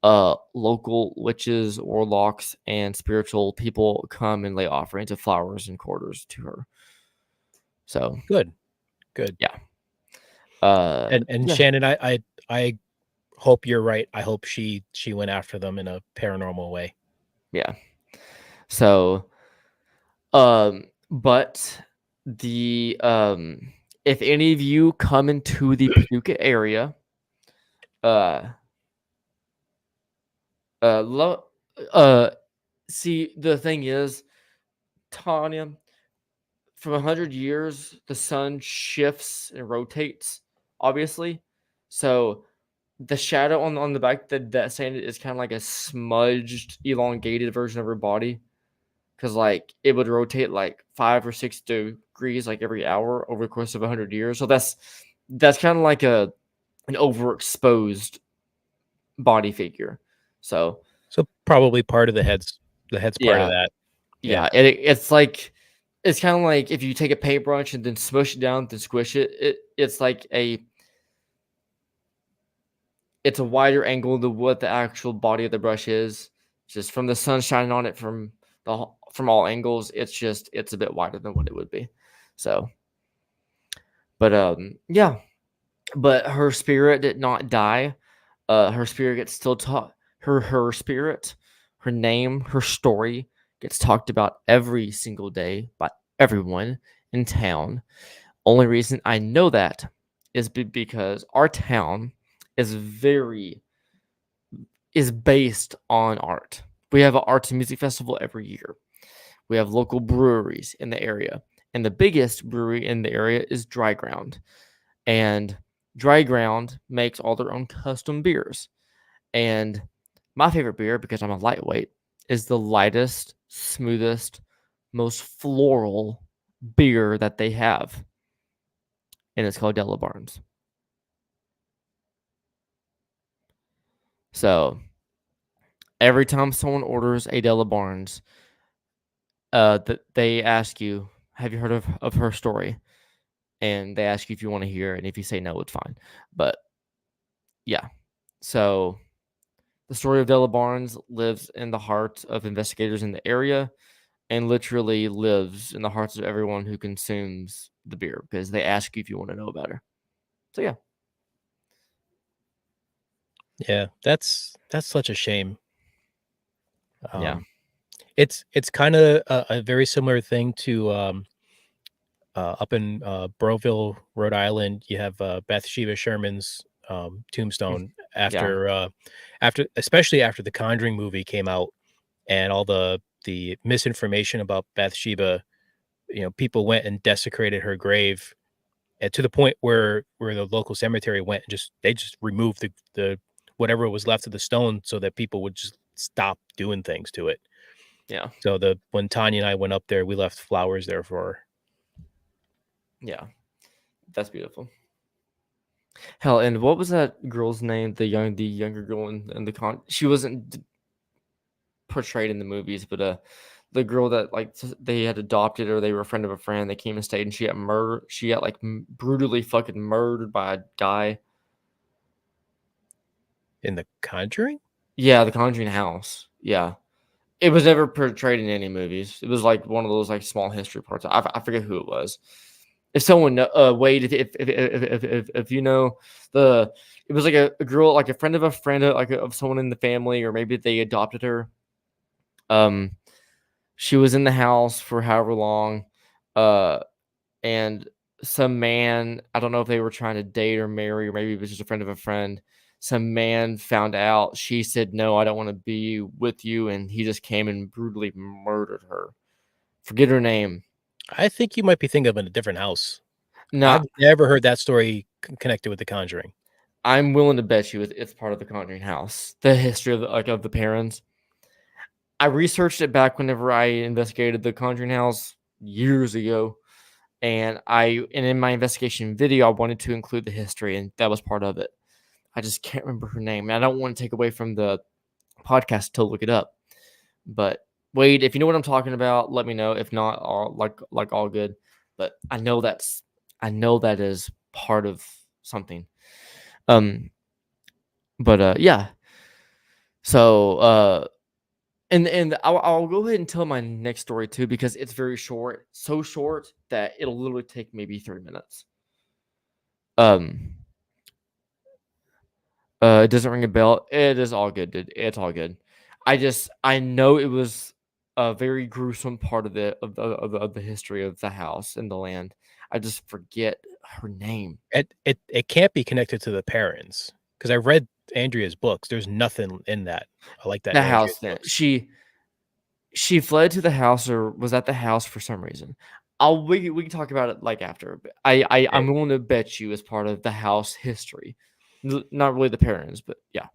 local witches, warlocks, and spiritual people come and lay offerings of flowers and quarters to her. So Good. Good. yeah. And Yeah. Shannon, I hope you're right. I hope she went after them in a paranormal way. Yeah. So but the if any of you come into the Paducah area, uh lo- see, the thing is, Tanya, from 100 years, the sun shifts and rotates, obviously. So the shadow on the back that sand is kind of like a smudged, elongated version of her body. Because like it would rotate like 5 or 6 degrees like every hour over the course of 100 years. So that's kind of like an overexposed body figure. So So probably part of the head's part of yeah, that. Yeah. yeah, it's like it's kind of like if you take a paintbrush and then smush it down, then squish it. It's like it's a wider angle than what the actual body of the brush is. Just from the sun shining on it from all angles, it's a bit wider than what it would be. So, but yeah, but her spirit did not die. Her spirit gets still taught. Her spirit, her name, her story gets talked about every single day by everyone in town. Only reason I know that is because our town is based on art. We have an arts and music festival every year. We have local breweries in the area, and the biggest brewery in the area is Dry Ground. And Dry Ground makes all their own custom beers. And my favorite beer, because I'm a lightweight, is the lightest, smoothest, most floral beer that they have. And it's called Della Barnes. So every time someone orders a Della Barnes, that they ask you, "Have you heard of her story?" And they ask you if you want to hear it, and if you say no, it's fine. But yeah, so the story of Della Barnes lives in the hearts of investigators in the area, and literally lives in the hearts of everyone who consumes the beer because they ask you if you want to know about her. So yeah, Yeah, that's such a shame. yeah, Um, it's kinda a very similar thing to, up in, Broville, Rhode Island. You have, Bathsheba Sherman's, mm, tombstone yeah, after especially after the Conjuring movie came out and all the misinformation about Bathsheba, people went and desecrated her grave, and to the point where the local cemetery went and they just removed the whatever was left of the stone so that people would just stop doing things to it. yeah, So when Tanya and I went up there, we left flowers there for her. yeah. That's beautiful. Hell, and what was that girl's name? The younger girl in the she wasn't portrayed in the movies, but the girl that like they had adopted or they were a friend of a friend. They came and stayed, and she got murdered. She got like brutally fucking murdered by a guy. In The Conjuring? Yeah, the Conjuring house. Yeah, it was never portrayed in any movies. It was like one of those like small history parts. I forget who it was. If someone Wade, if you know the, it was like a girl, like a friend of a friend, like of someone in the family, or maybe they adopted her. Um, she was in the house for however long, uh, and some man, I don't know if they were trying to date or marry, or maybe it was just a friend of a friend. Some man found out. She said, "No, I don't want to be with you," and he just came and brutally murdered her. Forget her name. I think you might be thinking of in a different house. No, I've never heard that story connected with The Conjuring. I'm willing to bet you it's part of the Conjuring house. The history of of the parents. I researched it back whenever I investigated the Conjuring house years ago, and in my investigation video, I wanted to include the history, and that was part of it. I just can't remember her name, and I don't want to take away from the podcast to look it up. But Wade, if you know what I'm talking about, let me know. If not, all like all good. But I know that is part of something. Um, but yeah. So and I'll go ahead and tell my next story too because it's very short, so short that it'll literally take maybe 3 minutes. Um, it doesn't ring a bell. It is all good, dude. It's all good. I know it was a very gruesome part of of the history of the house and the land. I just forget her name. It can't be connected to the parents because I read Andrea's books. There's nothing in that. I like that The in Andrea's house then. books. She fled to the house or was at the house for some reason. We can talk about it like after. But I'm Okay. willing to bet you as part of the house history. Not really the parents, but yeah.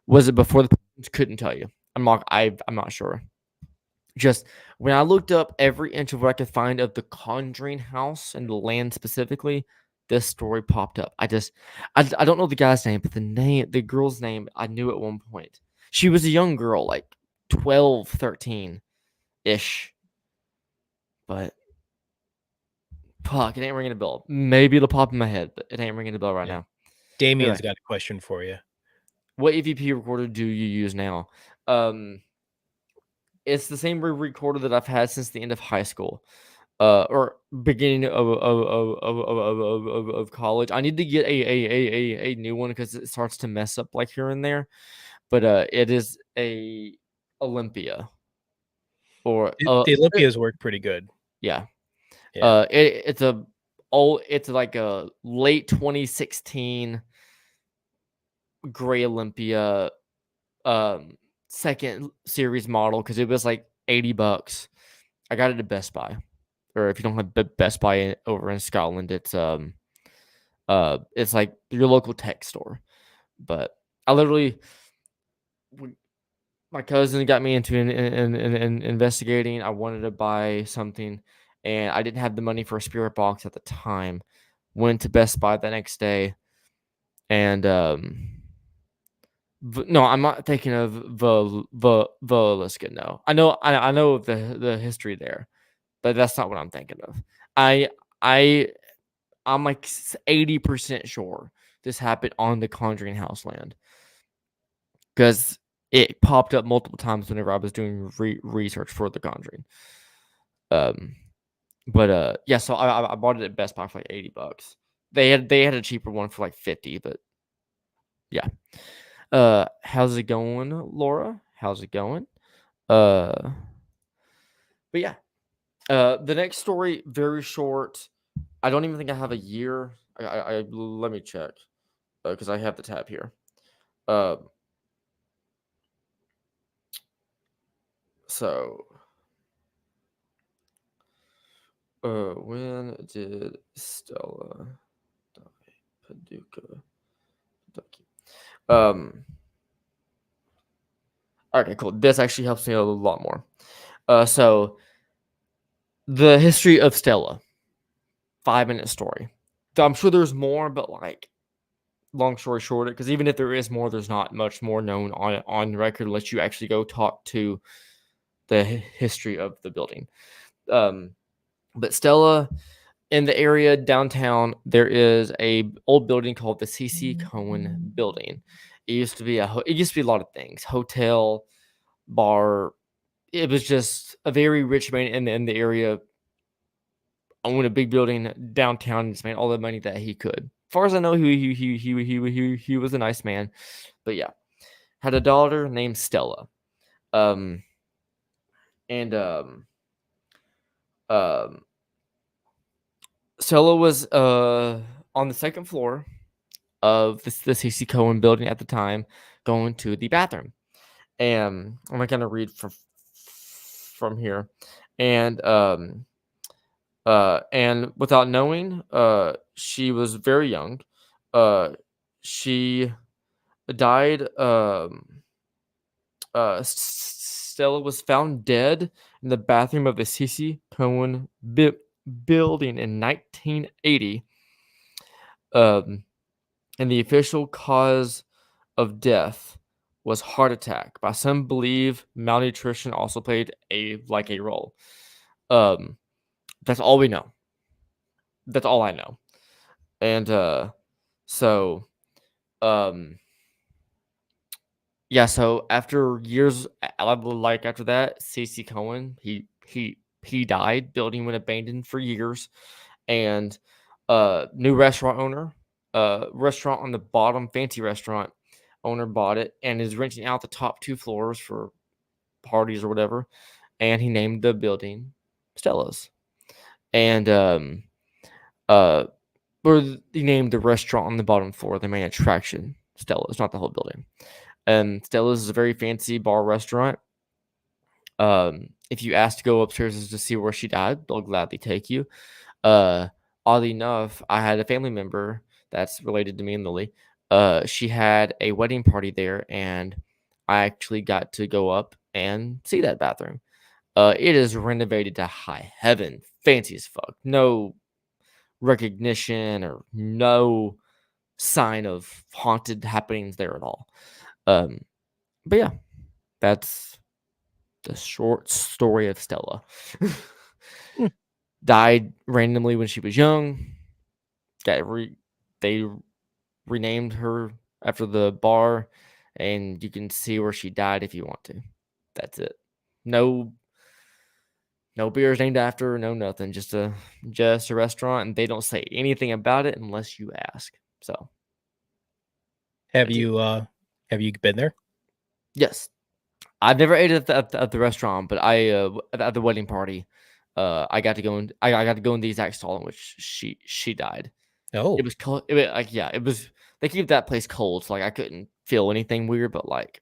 Was it before the parents? Couldn't tell you. I'm not sure. Just when I looked up every inch of what I could find of the Conjuring house and the land specifically, this story popped up. I don't know the guy's name, but the girl's name, I knew at one point. She was a young girl, like 12, 13 ish. But fuck, it ain't ringing a bell. Maybe it'll pop in my head, but it ain't ringing a bell right Yeah. now. Anyway, Damien's got a question for you. what EVP recorder do you use now? Um, it's the same recorder that I've had since the end of high school. Or beginning of college. I need to get a new one because it starts to mess up like here and there. But it is a Olympia or The Olympias work pretty good. yeah. Yeah. It's like a late 2016 gray Olympia second series model because it was like $80. I got it at Best Buy. Or if you don't have Best Buy over in Scotland, it's like your local tech store. But I literally, my cousin got me into in investigating. I wanted to buy something, and I didn't have the money for a spirit box at the time. Went to Best Buy the next day, and No, I'm not thinking of Velasquez. No, I know the history there, but that's not what I'm thinking of. I I I'm like 80% sure this happened on the Conjuring House land because it popped up multiple times whenever I was doing research for the Conjuring. Um, but yeah, so I bought it at Best Buy for like $80. They had a cheaper one for like 50, but yeah. How's it going, Laura? How's it going? Uh, but yeah. The next story, very short. I don't even think I have a year. I let me check because I have the tab here. Uh, so when did Stella die? Paducah, Kentucky. Okay, cool. This actually helps me a lot more. So the history of Stella, 5-minute story. So I'm sure there's more, but like long story short, because even if there is more, there's not much more known on record unless you actually go talk to the history of the building. Um, but Stella, in the area downtown, there is a old building called the C.C. Cohen Building. It used to be it used to be a lot of things: hotel, bar. It was just a very rich man in the area owned a big building downtown and spent all the money that he could. As far as I know, he was a nice man. But yeah, had a daughter named Stella. Um and um Stella was on the second floor of the CC Cohen building at the time, going to the bathroom. And I'm not gonna read from here. And and without knowing, she was very young. She died. Stella was found dead in the bathroom of the CC Cohen building in 1980. Um, and the official cause of death was heart attack. But some believe malnutrition also played a role. Um, that's all we know. That's all I know. And so um yeah, so after years, like after that, CC Cohen, he died. Building went abandoned for years, and new restaurant owner, restaurant on the bottom, fancy restaurant owner bought it and is renting out the top 2 floors for parties or whatever. And he named the building Stella's, and uh, or he named the restaurant on the bottom floor the main attraction Stella's, not the whole building. And Stella's is a very fancy bar restaurant. If you ask to go upstairs to see where she died, they'll gladly take you. Uh, Oddly enough, I had a family member that's related to me and Lily. She had a wedding party there, and I actually got to go up and see that bathroom. It is renovated to high heaven, fancy as fuck. No recognition or no sign of haunted happenings there at all. Um, but yeah, that's the short story of Stella. Hmm. Died randomly when she was young. They renamed her after the bar, and you can see where she died if you want to. That's it. No, no beers named after her. No nothing. Just a restaurant, and they don't say anything about it unless you ask. So Have that's it. have you been there? Yes, I've never ate at the restaurant, but at the wedding party, I got to go in. I got to go in the exact stall in which she died. It Oh, was cold. It was, like yeah, it was. They keep that place cold, so like I couldn't feel anything weird. But like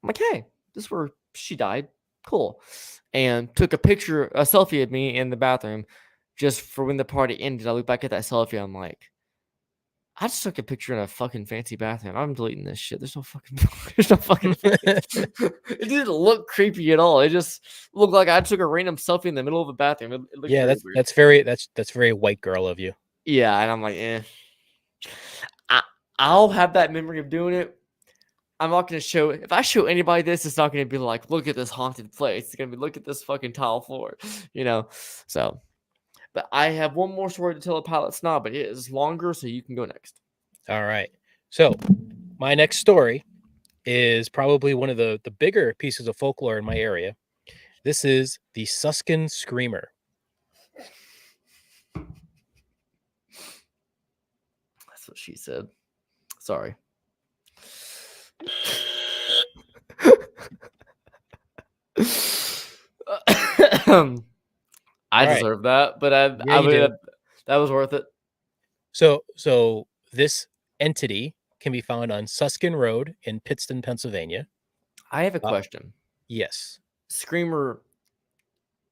I'm like, hey, this is where she died. Cool, and took a selfie of me in the bathroom, just for when the party ended. I look back at that selfie. I'm like, I just took a picture in a fucking fancy bathroom. I'm deleting this shit. There's no fucking there's no fucking way. It didn't look creepy at all. It just looked like I took a random selfie in the middle of a bathroom. It looked yeah, very weird. that's very white girl of you. Yeah, and I'm like, I I'll have that memory of doing it I'm not gonna show. If I show anybody this, it's not gonna be like, look at this haunted place. It's gonna be, look at this fucking tile floor, you know. So, but I have one more story to tell a Pilot Snob, but it is longer, so you can go next. All right. So my next story is probably one of the bigger pieces of folklore in my area. This is the Suskin Screamer. That's what she said. Sorry. I All right. deserve that, but Yeah, you do. that was worth it. So this entity can be found on Suskin Road in Pittston, Pennsylvania. I have a Uh, question. yes. Screamer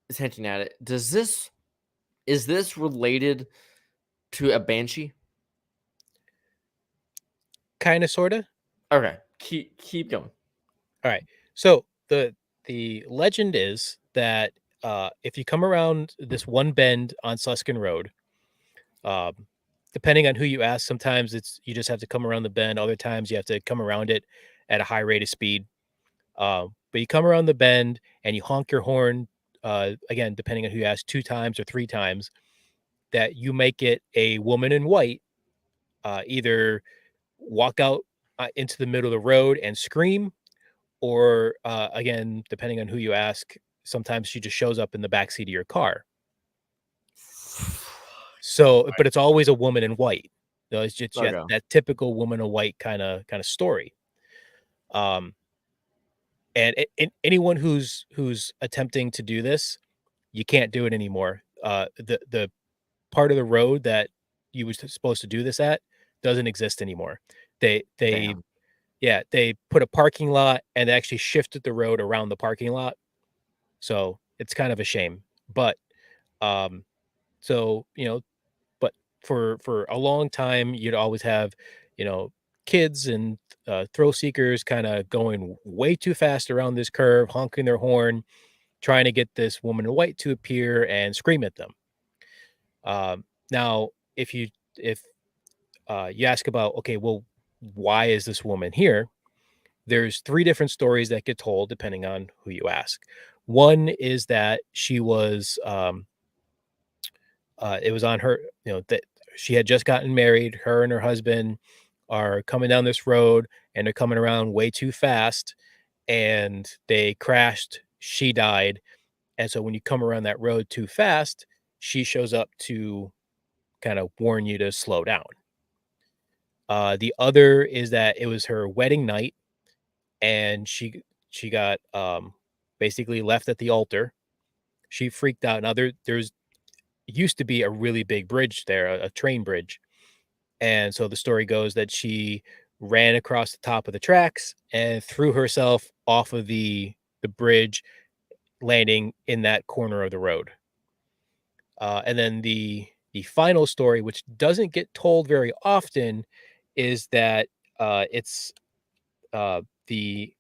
is hinting at it. Is this related to a banshee? Kind of, sort of. Okay, keep going. All right. So the legend is that if you come around this one bend on Suskin Road, um, depending on who you ask, sometimes it's you just have to come around the bend. Other times you have to come around it at a high rate of speed. But you come around the bend and you honk your horn. Again, depending on who you ask, 2 times or 3 times. That you make it a woman in white, either walk out into the middle of the road and scream, or again, depending on who you ask, sometimes she just shows up in the backseat of your car. So, but it's always a woman in white. It's just Okay. that typical woman in white kind of story. Um, and anyone who's attempting to do this, you can't do it anymore. The part of the road that you were supposed to do this at doesn't exist anymore. They Damn. Yeah, they put a parking lot and they actually shifted the road around the parking lot. So it's kind of a shame. But um, so but for a long time, you'd always have, you know, kids and thrill seekers kind of going way too fast around this curve, honking their horn, trying to get this woman in white to appear and scream at them. Now, if you ask about, okay, well, why is this woman here? There's 3 different stories that get told depending on who you ask. One is that she was, it was on her, that she had just gotten married. Her and her husband are coming down this road and they're coming around way too fast and they crashed. She died. And so when you come around that road too fast, she shows up to kind of warn you to slow down. The other is that it was her wedding night and she got basically left at the altar. She freaked out. Now there's used to be a really big bridge there, a train bridge. And so the story goes that she ran across the top of the tracks and threw herself off of the bridge, landing in that corner of the road. And then the final story, which doesn't get told very often, is that it's the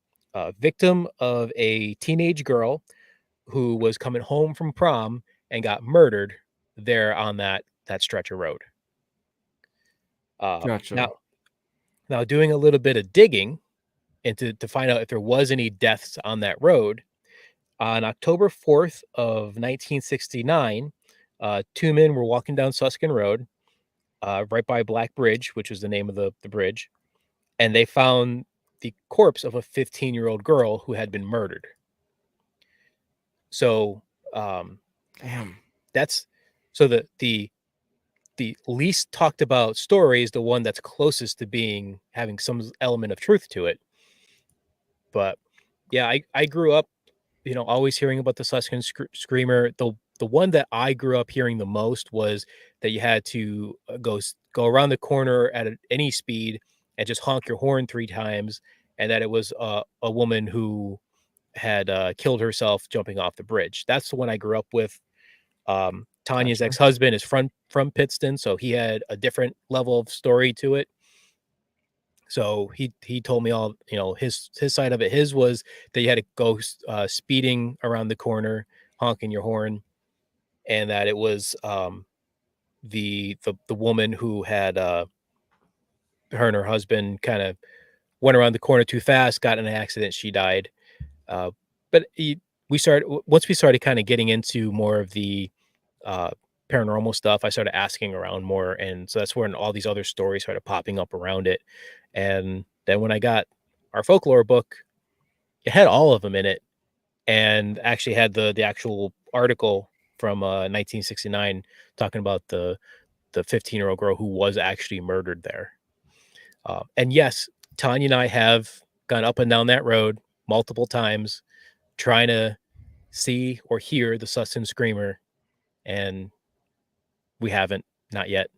victim of a teenage girl who was coming home from prom and got murdered there on that stretch of road. Gotcha. Now doing a little bit of digging into to find out if there was any deaths on that road, on October 4th of 1969, 2 men were walking down Suskin Road, right by Black Bridge, which was the name of the bridge, and they found the corpse of a 15-year-old girl who had been murdered. So, Damn. that's so the least talked about story is the one that's closest to being having some element of truth to it. But yeah, I grew up, always hearing about the Suskin Screamer. The one that I grew up hearing the most was that you had to go around the corner at any speed and just honk your horn 3 times, and that it was a woman who had killed herself jumping off the bridge. That's the one I grew up with. Tanya's Gotcha. ex-husband is from Pittston, so he had a different level of story to it. So he told me all, his side of it. His was that you had to go speeding around the corner, honking your horn, and that it was the woman who had her and her husband kind of went around the corner too fast, got in an accident, she died. Uh, but we started once we started kind of getting into more of the uh, paranormal stuff. I started asking around more, and so that's when all these other stories started popping up around it. And then when I got our folklore book, it had all of them in it, and actually had the actual article from 1969 talking about the 15-year-old girl who was actually murdered there. And yes, Tanya and I have gone up and down that road multiple times trying to see or hear the Sutton Screamer, and we haven't, not yet.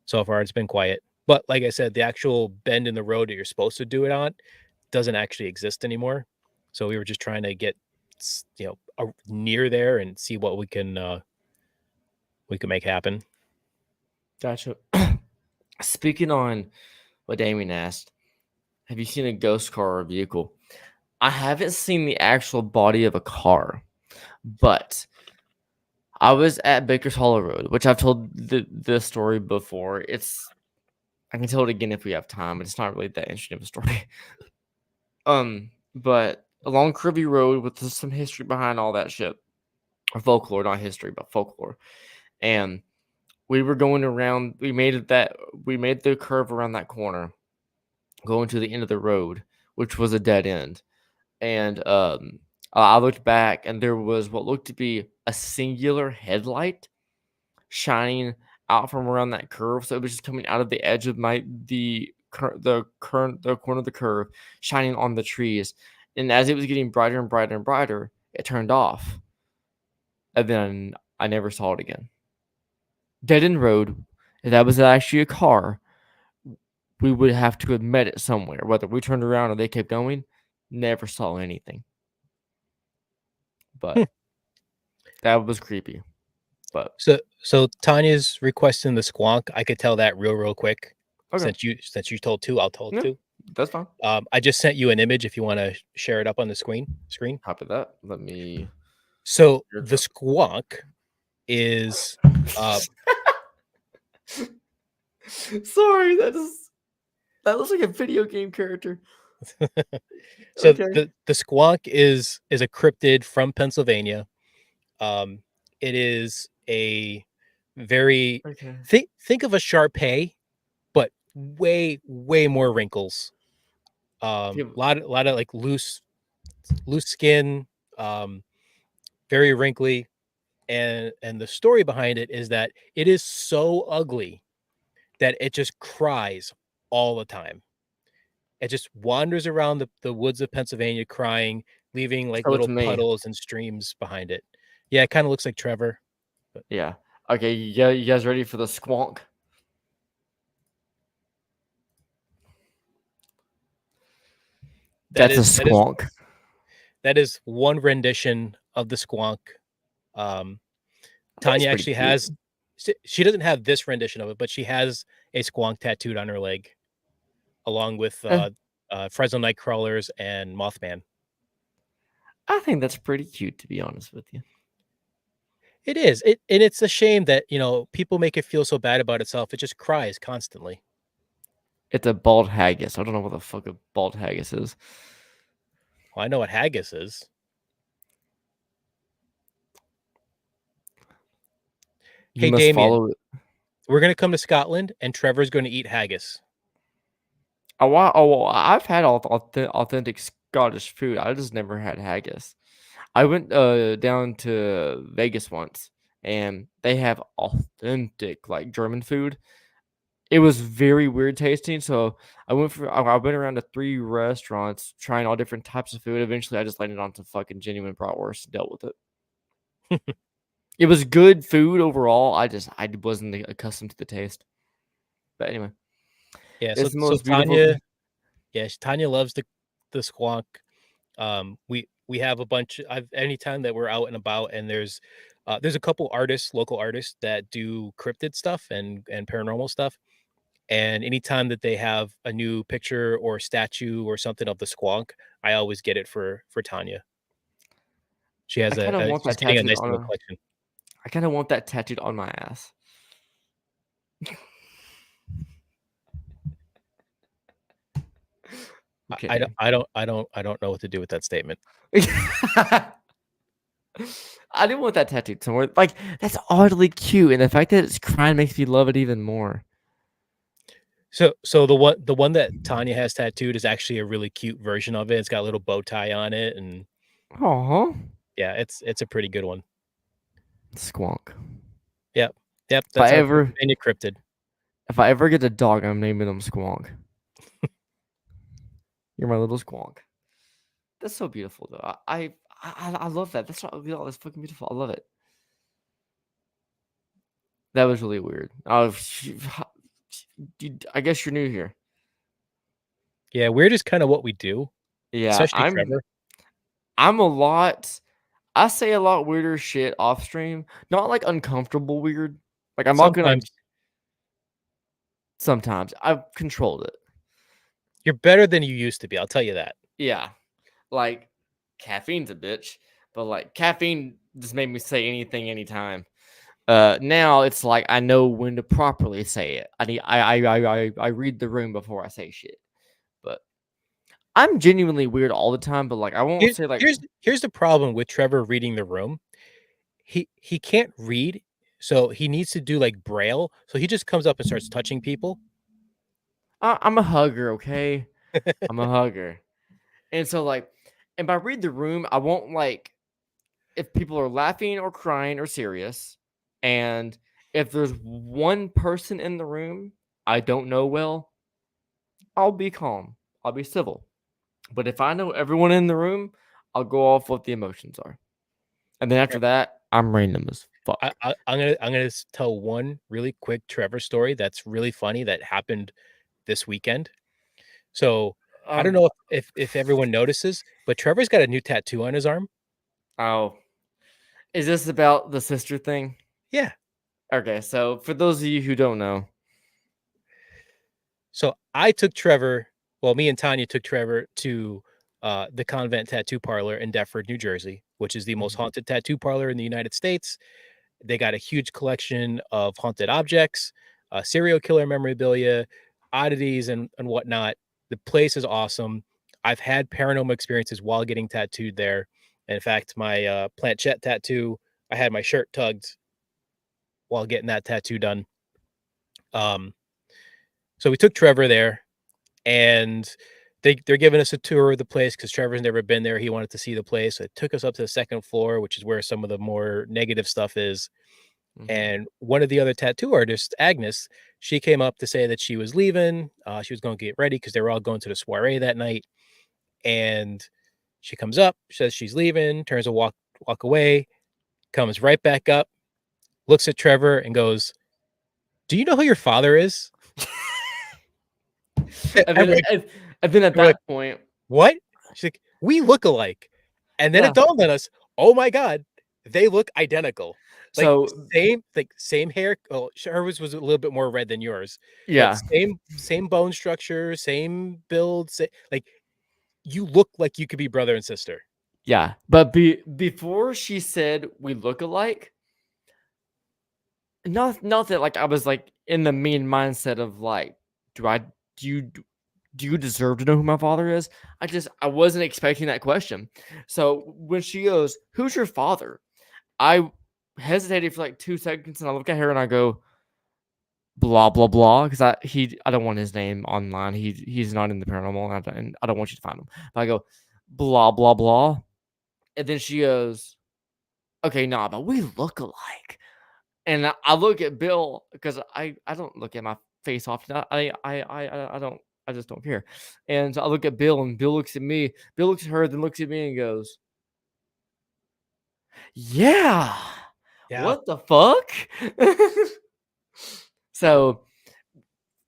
So far, it's been quiet. But like I said, the actual bend in the road that you're supposed to do it on doesn't actually exist anymore. So we were just trying to get, near there and see what we can make happen. Gotcha. Speaking on what Damien asked, have you seen a ghost car or vehicle? I haven't seen the actual body of a car, but I was at Baker's Hollow Road, which I've told the story before. I can tell it again if we have time, but it's not really that interesting of a story. But along Kirby Road with some history behind all that shit, or folklore, not history, but folklore, and we were going around. We made the curve around that corner, going to the end of the road, which was a dead end. And I looked back, and there was what looked to be a singular headlight shining out from around that curve. So it was just coming out of the edge of the corner of the curve, shining on the trees. And as it was getting brighter and brighter and brighter, it turned off, and then I never saw it again. Dead end road. If that was actually a car, we would have to have met it somewhere. Whether we turned around or they kept going, never saw anything. But that was creepy. But So Tanya's requesting the squonk. I could tell that real quick. okay, Since you told two, I'll tell yeah, two. that's fine. I just sent you an image if you want to share it up on the screen. Copy that. Let me. So Here it the goes. squonk is uh Sorry, that looks like a video game character. so Okay. the squonk is a cryptid from Pennsylvania. It is a very Okay. think of a Shar-Pei, but way more wrinkles. Give, Lot of like loose skin, um, very wrinkly, and the story behind it is that it is so ugly that it just cries all the time. It just wanders around the woods of Pennsylvania crying, leaving like so it's little me. puddles and streams behind it. Yeah, it kind of looks like Trevor. But Yeah. Okay. Yeah. You guys ready for the squonk? that That's a is that is squonk. that is one rendition of the squonk. Um, I think it's Tanya pretty actually cute. has. She doesn't have this rendition of it, but she has a squonk tattooed on her leg, along with Eh, Fresno Nightcrawlers and Mothman. I think that's pretty cute, to be honest with you. It is. And it's a shame that people make it feel so bad about itself. It just cries constantly. It's a bald haggis. I don't know what the fuck a bald haggis is. Well, I know what haggis is. You Hey, must Damien, follow it. we're gonna come to Scotland, and Trevor's going to eat haggis. Well, I've had authentic Scottish food. I just never had haggis. I went down to Vegas once, and they have authentic like German food. It was very weird tasting. So I went around to 3 restaurants trying all different types of food. Eventually, I just landed on some fucking genuine bratwurst and dealt with it. It was good food overall. I wasn't accustomed to the taste. But anyway, Yeah. it's the So most beautiful thing. Tanya, yeah, Tanya loves the squonk. We have a bunch. Anytime that we're out and about, and there's a couple artists, local artists that do cryptid stuff and paranormal stuff. And anytime that they have a new picture or statue or something of the squonk, I always get it for Tanya. She I has kind of want she's that getting a tattooed nice on little a. collection. I kind of want that tattooed on my ass. Okay. I don't know what to do with that statement. I didn't want that tattooed somewhere. Like, that's oddly cute, and the fact that it's crying makes me love it even more. So the one that Tanya has tattooed is actually a really cute version of it. It's got a little bow tie on it, and Aw. yeah, it's a pretty good one. Squonk. Yep, yep, If I that's our ever Pennsylvania cryptid. if I ever get a dog, I'm naming him Squonk. You're my little Squonk. That's so beautiful, though. I love that. That's not that's fucking beautiful. I love it. That was really weird. I guess you're new here. Yeah, weird is kind of what we do, Yeah, especially Trevor. I'm a lot. I say a lot weirder shit off stream. Not like uncomfortable weird. Like I'm not gonna. Sometimes Sometimes I've controlled it. you're better than you used to be. I'll tell you that. Yeah, like caffeine's a bitch, but like caffeine just made me say anything anytime. Now it's like I know when to properly say it. I read the room before I say shit. But I'm genuinely weird all the time. But like I won't Here, say like here's the problem with Trevor reading the room. He can't read, so he needs to do like braille. So he just comes up and starts touching people. I'm a hugger. Okay, I'm a hugger, and so like, and by read the room, I won't like if people are laughing or crying or serious, and if there's one person in the room I don't know well, I'll be calm. I'll be civil. But if I know everyone in the room, I'll go off what the emotions are. And then after that, I'm random as fuck. I'm gonna tell one really quick Trevor story that's really funny that happened this weekend. So I don't Um. know if everyone notices, but Trevor's got a new tattoo on his arm. Oh, is this about the sister thing? Yeah. Okay, so for those of you who don't know, So I took Trevor. Well, me and Tanya took Trevor to the Convent Tattoo Parlor in Deptford, New Jersey, which is the most Mhm. haunted tattoo parlor in the United States. They got a huge collection of haunted objects, serial killer memorabilia, oddities, and whatnot. The place is awesome. I've had paranormal experiences while getting tattooed there. And in fact, my planchette tattoo, I had my shirt tugged while getting that tattoo done. Um, so we took Trevor there, and they're giving us a tour of the place because Trevor's never been there. He wanted to see the place. So it took us up to the second floor, which is where some of the more negative stuff is. Mhm. And one of the other tattoo artists, Agnes, she came up to say that she was leaving. She was going to get ready because they were all going to the soiree that night. And she comes up, says she's leaving, turns to walk away, comes right back up, looks at Trevor and goes, "Do you know who your father is?" and And then we're like, and, and then at we're like, that point, "What?" She's like, "We look alike." And then it yeah. dawned on us, "Oh my god, they look identical." Like So same hair. Oh, hers was a little bit more red than yours, but yeah, same bone structure, same build. Like you look like you could be brother and sister. yeah. But before she said we look alike, not that like I was like in the mean mindset of like, do I do you do you deserve to know who my father is? I wasn't expecting that question. So when she goes, "Who's your father?" I hesitated for like 2 seconds, and I look at her and I go, "Blah blah blah," because I don't want his name online. He's not in the paranormal, and I don't want you to find him. But I go, "Blah blah blah," and then she goes, "Okay, nah, but we look alike." And I look at Bill because I don't look at my face often. I don't. I just don't care. And so I look at Bill, and Bill looks at me. Bill looks at her, then looks at me and goes, "Yeah, Yeah, what the fuck?" So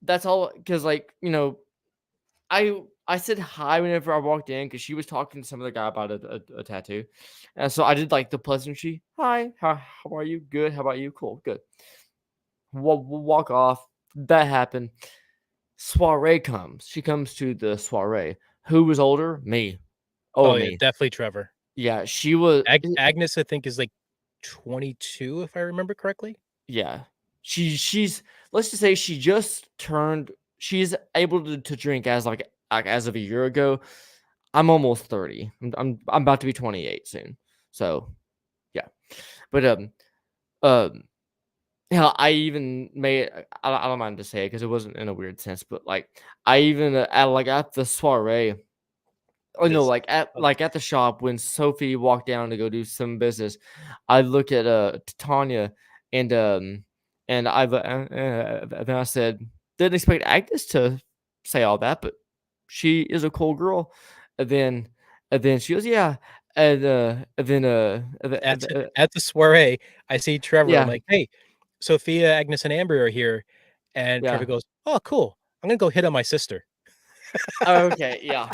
that's all. Because like I said hi whenever I walked in because she was talking to some other guy about a tattoo, and so I did like the pleasantry. Hi, how are you? Good. How about you? Cool. Good. Walk off. That happened. Soiree comes. She comes to the soiree. Who was older? Me. Oh, oh yeah, me. definitely Trevor. Yeah, she was. Agnes, I think, is like 22, if I remember correctly. Yeah, she's. Let's just say she just turned. She's able to drink as like like as of a year ago. I'm almost 30. I'm about to be 28 soon. So yeah, but hell, I even made. I don't mind to say it because it wasn't in a weird sense, but like I even at the soiree. Oh no, This like at the shop when Sophie walked down to go do some business, I look at Tanya and then I said didn't expect Agnes to say all that, but she is a cool girl. And then she goes yeah, and then at the soiree, I see Trevor. I'm yeah like, "Hey, Sophia, Agnes, and Amber are here," and Trevor yeah goes, "Oh, cool. I'm gonna go hit on my sister." okay yeah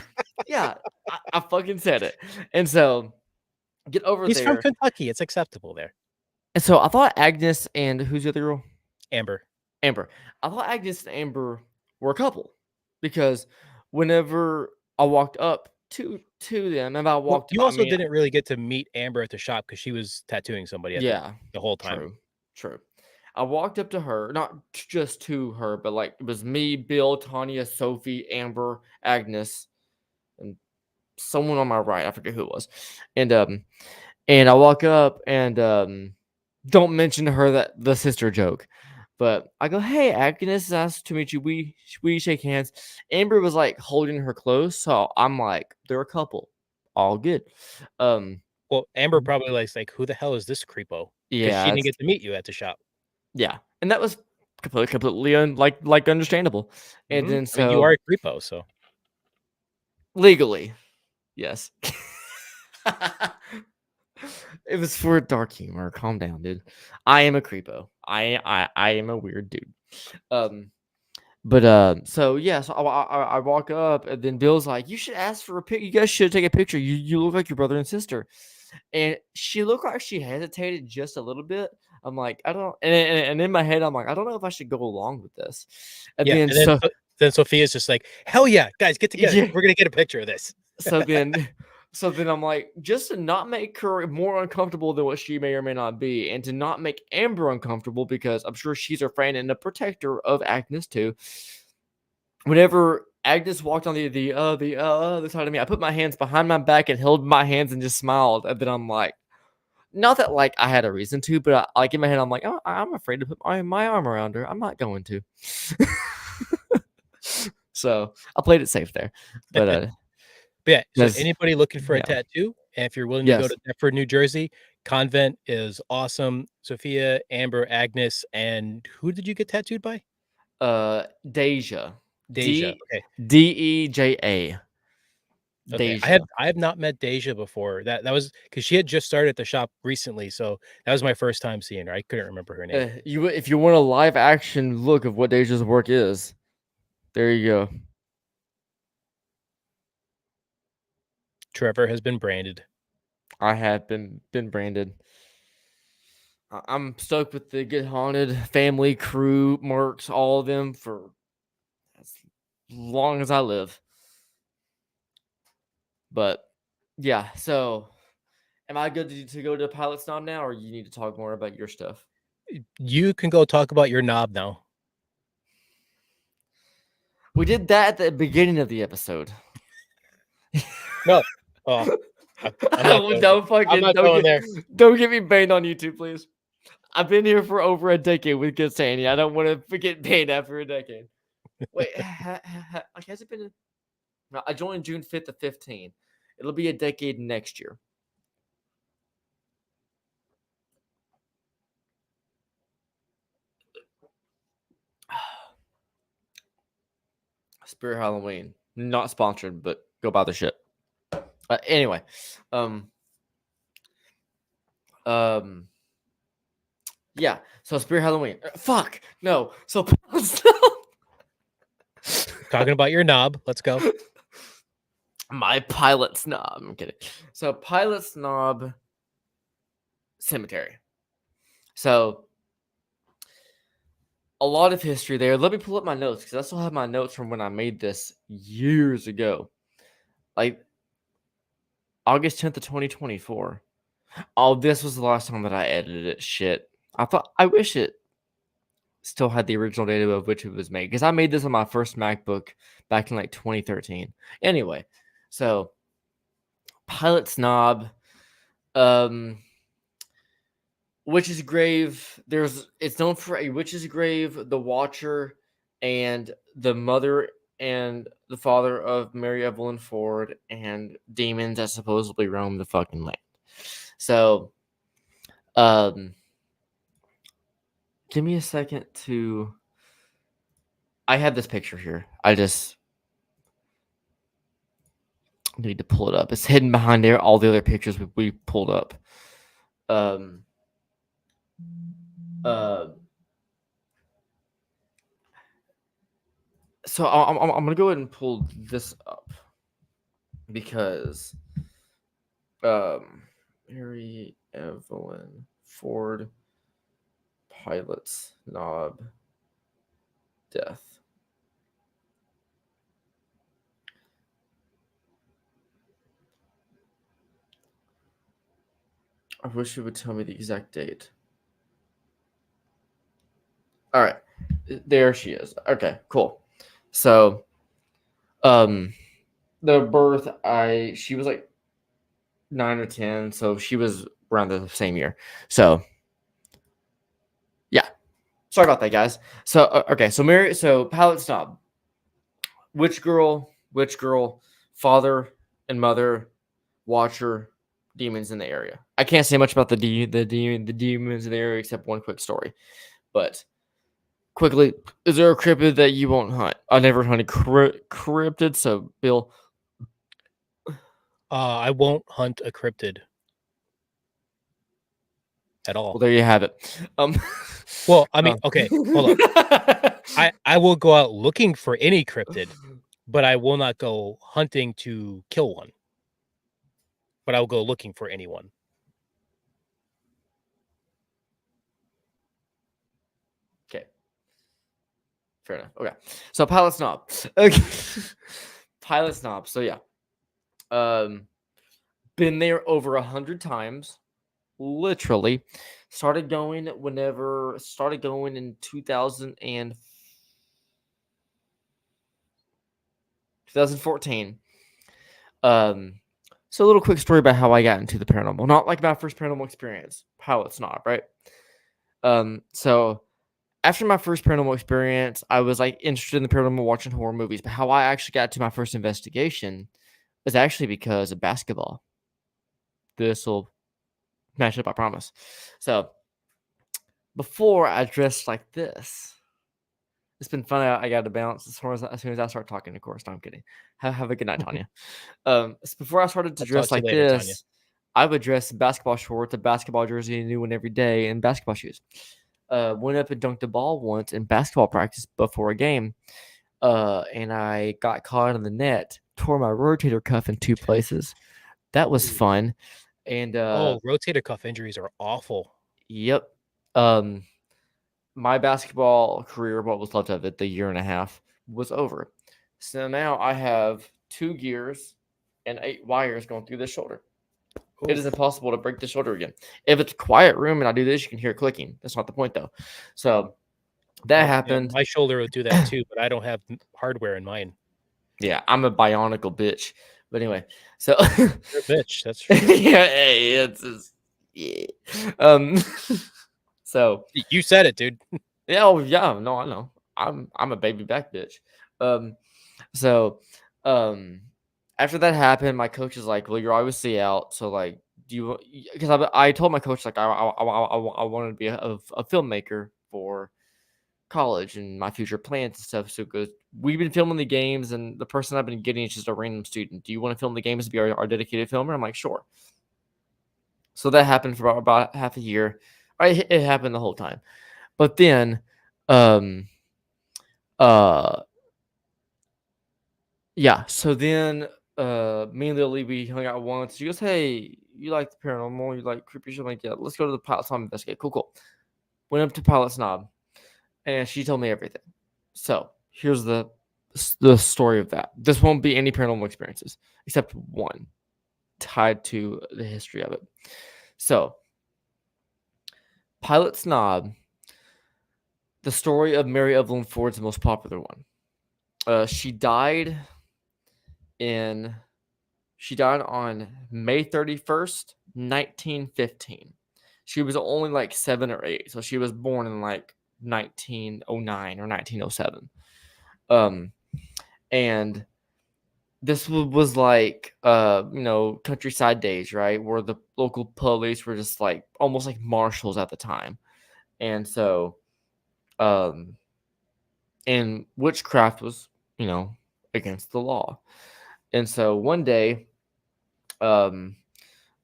yeah I fucking said it, and so get over He's from there, Kentucky. It's acceptable there. and so I thought Agnes and who's the other girl? Amber. Amber. I thought Agnes and Amber were a couple because whenever I walked up to them, and I Well, walked, you I also mean, didn't really get to meet Amber at the shop because she was tattooing somebody at yeah, the whole time. true, true. I walked up to her, not just to her, but like it was me, Bill, Tanya, Sophie, Amber, Agnes, and someone on my right. I forget who it was, and and I walk up and don't mention to her that the sister joke. But I go, hey, Agnes, nice to meet you. We shake hands. Amber was like holding her close, so I'm like, they're a couple, all good. Um, Well, Amber probably like, "Who the hell is this creepo?" Because she yeah, didn't it's, get to meet you at the shop. yeah, and that was completely understandable. And then I mean, you are so a creepo, so legally, yes, it was for dark humor. Calm down, dude. I am a creepo. I am a weird dude. Um, But, so yeah, so I walk up and then Bill's like, "You should ask for a pic. You guys should take a picture. You look like your brother and sister." And she looked like she hesitated just a little bit. I'm like, I don't, and in my head, I'm like, I don't know if I should go along with this. And yeah, then and then so then Sophia's just like, "Hell yeah, guys, get together. yeah, We're gonna get a picture of this." so then so then I'm like, just to not make her more uncomfortable than what she may or may not be, and to not make Amber uncomfortable because I'm sure she's her friend and a protector of Agnes too. Whenever Agnes walked on the other side of me, I put my hands behind my back and held my hands and just smiled. And then I'm like, not that like I had a reason to, but like in my head, I'm like, oh, I'm afraid to put my arm around her. I'm not going to. So I played it safe there, but But yeah, so yes, anybody looking for a yeah, tattoo, and if you're willing to go yes, to Deptford, New Jersey, Convent is awesome. Sophia, Amber, Agnes, and who did you get tattooed by? Deja, Deja. Okay. Deja, Okay. Deja. I have not met Deja before. That was because she had just started at the shop recently, so that was my first time seeing her. I couldn't remember her name. If you want a live action look of what Deja's work is, there you go. Trevor has been branded. I have been branded. I'm stoked with the Get Haunted family, crew, Mercs, all of them for as long as I live. But yeah, so am I good to go to Pilot Snob now, or you need to talk more about your stuff? You can go talk about your knob now. We did that at the beginning of the episode. No. Oh, I'm not going there. I'm not going there. Don't get me banned on YouTube, please. I've been here for over a decade with Good Sandy. I don't want to get banned after a decade. Wait, like has it been? No, I joined June 5th to 15. It'll be a decade next year. Spirit Halloween. Not sponsored, but go buy the shit. Anyway, um, um, yeah. So Spirit Halloween. Fuck no. So Talking about your knob. Let's go. my pilot snob. I'm kidding. So pilot snob cemetery. So a lot of history there. Let me pull up my notes because I still have my notes from when I made this years ago, like August 10th of 2024. Oh, this was the last time that I edited it. Shit. I wish it still had the original date of which it was made because I made this on my first MacBook back in like 2013. Anyway, so Pilot Snob, um, Witch's Grave. It's known for a Witch's Grave, the Watcher, and the mother and the father of Mary Evelyn Ford, and demons that supposedly roam the fucking land. So, give me a second to. I have this picture here. I just need to pull it up. It's hidden behind there. All the other pictures we pulled up. Um. So I'm gonna go ahead and pull this up because Mary Evelyn Ford Pilot's Knob death. I wish it would tell me the exact date. All right, there she is. Okay, cool. So, the birth, she was like 9 or 10, so she was around the same year. So, yeah, sorry about that, guys. So, okay, so Pilot Snob, witch girl, father and mother, watcher, demons in the area. I can't say much about the demons in the area except one quick story, but. Quickly, is there a cryptid that you won't hunt? I never hunted cryptid, so Bill. I won't hunt a cryptid at Well, all. there you have it. Well, I mean, okay, hold up. I will go out looking for any cryptid, but I will not go hunting to kill one. But I will go looking for anyone. Okay, fair enough. Okay, so Pilot Snob. Okay, Pilot Snob. So yeah, been there over 100 times, literally. Started going in 2014. So a little quick story about how I got into the paranormal. Not like my first paranormal experience. Pilot Snob, right? So after my first paranormal experience, I was like interested in the paranormal, watching horror movies. But how I actually got to my first investigation was actually because of basketball. This will match up, I promise. So before I dressed like this, it's been fun. I got to bounce as soon as I start talking. Of course, no, I'm kidding. Have a good night, Tanya. Before I started to I'll talk dress to you like later, Tanya. this, I would dress in basketball shorts, a basketball jersey, a new one every day, and basketball shoes. Went up and dunked a ball once in basketball practice before a game, and I got caught in the net, tore my rotator cuff in 2 places. That was Ooh. fun, and Rotator cuff injuries are awful. yep. My basketball career, what was left of it, the year and a half, was over. So now I have 2 gears and 8 wires going through this shoulder. It is Oof. impossible to break the shoulder again. If it's a quiet room and I do this, you can hear it clicking. That's not the point, though. So that Yeah, happened. my shoulder would do that too, but I don't have hardware in mine. Yeah, I'm a bionicle bitch. But anyway, so You're a bitch. That's for sure. yeah, hey, it's just, yeah. Um, so You said it, dude. yeah, oh yeah, no, I know. I'm a baby back bitch. Um, so after that happened, my coach is like, "Well, you're obviously out. So like, do you?" Because I told my coach like I wanted to be a filmmaker for college and my future plans and stuff. So because we've been filming the games, and the person I've been getting is just a random student. Do you want to film the games to be our dedicated filmer? I'm like, sure. So that happened for about half a year. It happened the whole time. But then, uh, yeah. So then, me and Lily, we hung out once. She goes, "Hey, you like the paranormal? You like creepy shit?" I'm like, "Yeah, let's go to the Pilot Snob investigate." Cool, cool. Went up to Pilot Snob, and she told me everything. So here's the story of that. This won't be any paranormal experiences except one tied to the history of it. So, Pilot Snob, the story of Mary Evelyn Ford's the most popular one. She died in she died on May 31st, 1915. She was only like 7 or 8, so she was born in like 1909 or 1907. Um, and this was like countryside days, right, where the local police were just like almost like marshals at the time. And so um and witchcraft was, against the law. And so one day, um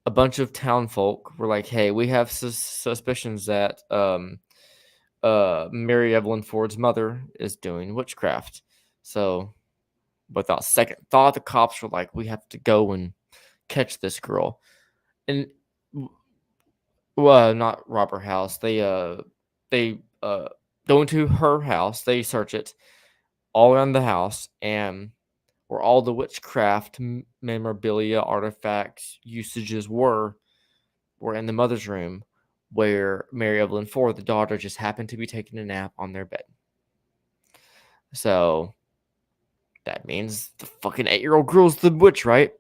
a bunch of town folk were like, hey, we have suspicions that Mary Evelyn Ford's mother is doing witchcraft. So without second thought, the cops were like, we have to go and catch this girl. And well, not rob her house. They go into her house, they search it all around the house, and where all the witchcraft memorabilia, artifacts, usages were in the mother's room, where Mary Evelyn Ford, the daughter, just happened to be taking a nap on their bed. So that means the fucking 8-year-old girl's the witch, right?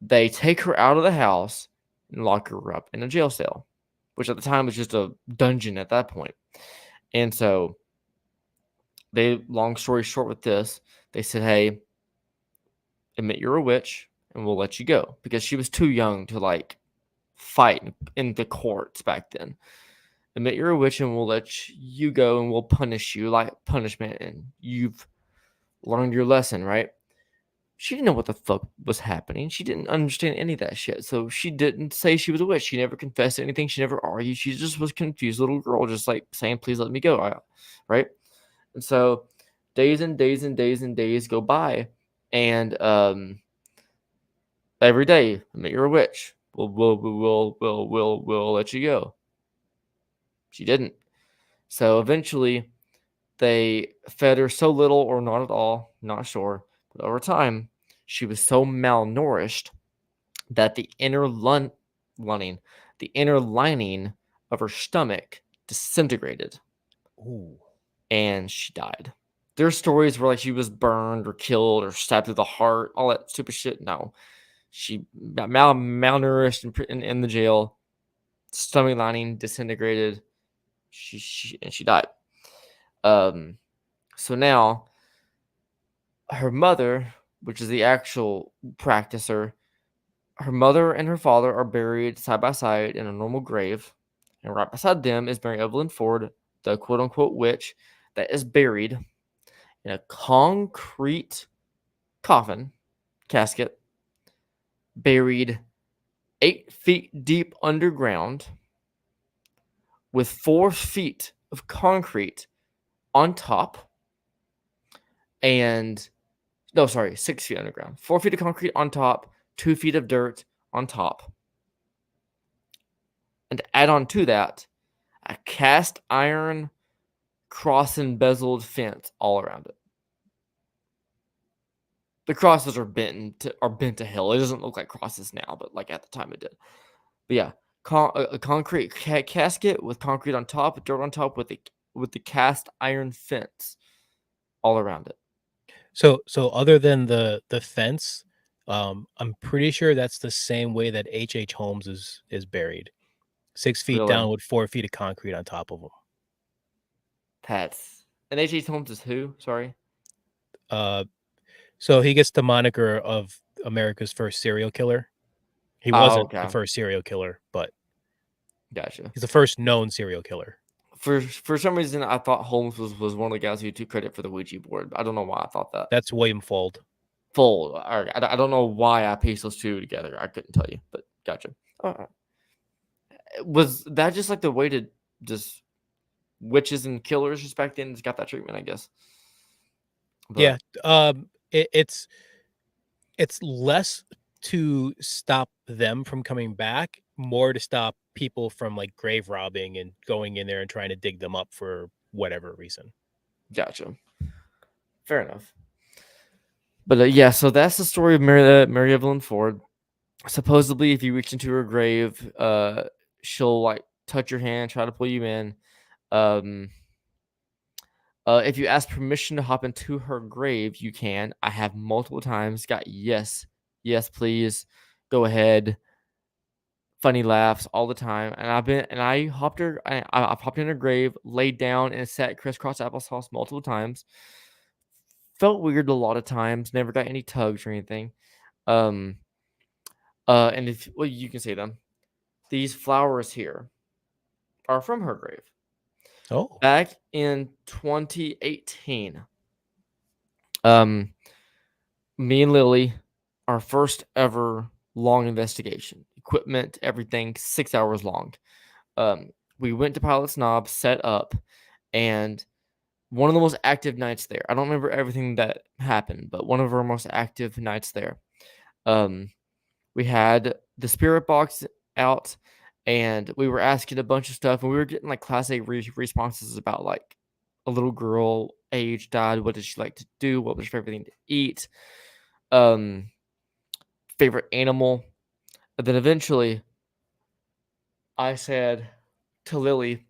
They take her out of the house and lock her up in a jail cell, which at the time was just a dungeon at that point. And so long story short with this, they said, hey, admit you're a witch and we'll let you go, because she was too young to like fight in the courts back then. Admit you're a witch and we'll let you go, and we'll punish you like punishment, and you've learned your lesson, right? She didn't know what the fuck was happening. She didn't understand any of that shit. So she didn't say she was a witch. She never confessed to anything. She never argued. She just was a confused little girl, just like saying, please let me go. Right? And so days and days and days and days go by. And every day, admit you're a witch. We'll let you go. She didn't. So eventually they fed her so little or not at all, not sure. But over time, she was so malnourished that the inner lining of her stomach disintegrated, Ooh. and she died. There's stories where like she was burned or killed or stabbed through the heart, all that stupid shit. No, she got malnourished in the jail, stomach lining disintegrated. She died. So now her mother, which is the actual practicer, her mother and her father are buried side by side in a normal grave, and right beside them is Mary Evelyn Ford, the quote unquote witch, that is buried in a concrete coffin, casket, buried 8 feet deep underground, with 4 feet of concrete on top, and no, sorry, 6 feet underground, 4 feet of concrete on top, 2 feet of dirt on top. And to add on to that, a cast iron cross embezzled fence all around it. The crosses are bent to hell. It doesn't look like crosses now, but like at the time it did. But yeah, a concrete casket with concrete on top, dirt on top, with the cast iron fence all around it. So other than the fence, I'm pretty sure that's the same way that H.H. Holmes is buried. 6 feet Really, down with 4 feet of concrete on top of him. that's and H.H. Holmes is who? Sorry. So he gets the moniker of America's first serial killer. He Oh, wasn't the okay, first serial killer, but gotcha. he's the first known serial killer. For some reason, I thought Holmes was one of the guys who took credit for the Ouija board. I don't know why I thought that. That's William Fuld. Full. I don't know why I pieced those two together. I couldn't tell you, but gotcha. Was that just like the way to just witches and killers just back then just got that treatment, I guess. Yeah. But It's less to stop them from coming back, more to stop people from like grave robbing and going in there and trying to dig them up for whatever reason. gotcha. Fair enough. But yeah, so that's the story of Mary Evelyn Ford. Supposedly, if you reach into her grave, she'll like touch your hand, try to pull you in. Um, If you ask permission to hop into her grave, you can. I have multiple times got yes, yes, please, go ahead. Funny laughs all the time, and I hopped her. I've hopped in her grave, laid down, and sat crisscross applesauce multiple times. Felt weird a lot of times. Never got any tugs or anything. Um. And if well, you can see them. These flowers here are from her grave. Oh. Back in 2018, um, me and Lily, our first ever long investigation, equipment, everything, 6 hours long. We went to Pilot's Knob, set up, and one of the most active nights there. I don't remember everything that happened, but one of our most active nights there. Um, we had the spirit box out, and we were asking a bunch of stuff, and we were getting like class A responses about like a little girl age died, what did she like to do, what was her favorite thing to eat, um favorite animal. And then eventually I said to Lily,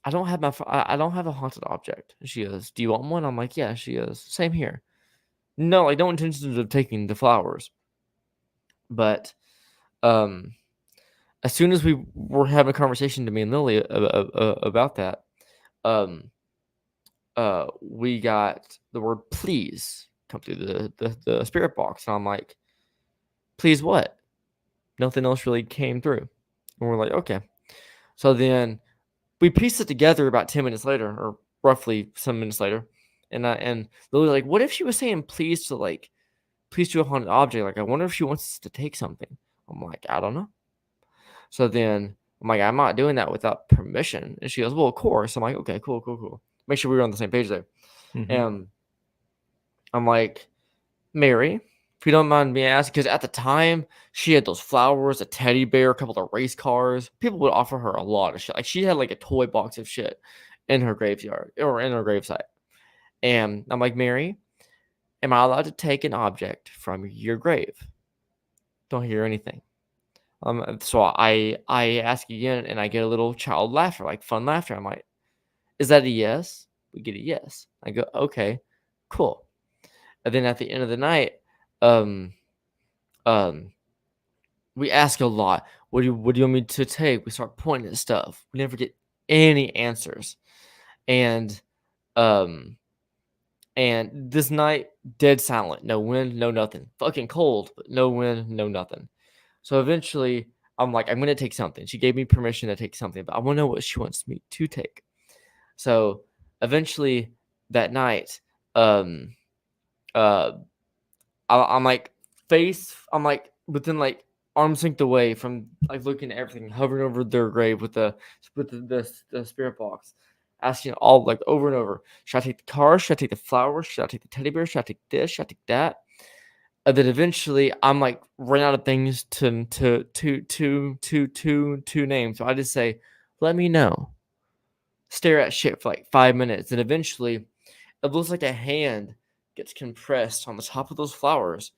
I don't have a haunted object. She goes, do you want one? I'm like, yeah. She goes, same here. No, like no intentions of taking the flowers, but um as soon as we were having a conversation to me and Lily about that, um, we got the word "please" come through the spirit box, and I'm like, "Please what?" Nothing else really came through, and we're like, "Okay." So then we pieced it together about 10 minutes later, or roughly some minutes later, and Lily like, "What if she was saying please to like please to a haunted object? Like, I wonder if she wants us to take something." I'm like, "I don't know." So then I'm like, I'm not doing that without permission. And she goes, well, of course. I'm like, okay, cool, cool, cool. Make sure we were on the same page there. Mhm. And I'm like, Mary, if you don't mind me asking, because at the time she had those flowers, a teddy bear, a couple of race cars. People would offer her a lot of shit. Like she had like a toy box of shit in her graveyard or in her gravesite. And I'm like, Mary, am I allowed to take an object from your grave? Don't hear anything. So I ask again, and I get a little child laughter, like fun laughter. I'm like, "Is that a yes?" We get a yes. I go, "Okay, cool." And then at the end of the night, um, um, we ask a lot. What do you want me to take? We start pointing at stuff. We never get any answers. And um, and this night, dead silent. No wind, no nothing. Fucking cold, but no wind, no nothing. So eventually, I'm like, I'm gonna take something. She gave me permission to take something, but I want to know what she wants me to take. So eventually, that night, um, uh, I'm like I'm like within like arm's length away from like looking at everything, hovering over their grave with the spirit box, asking all like over and over, should I take the car? Should I take the flowers? Should I take the teddy bear? Should I take this? Should I take that? And then eventually I'm like ran out of things to name. So I just say, let me know. Stare at shit for like 5 minutes. And eventually it looks like a hand gets compressed on the top of those flowers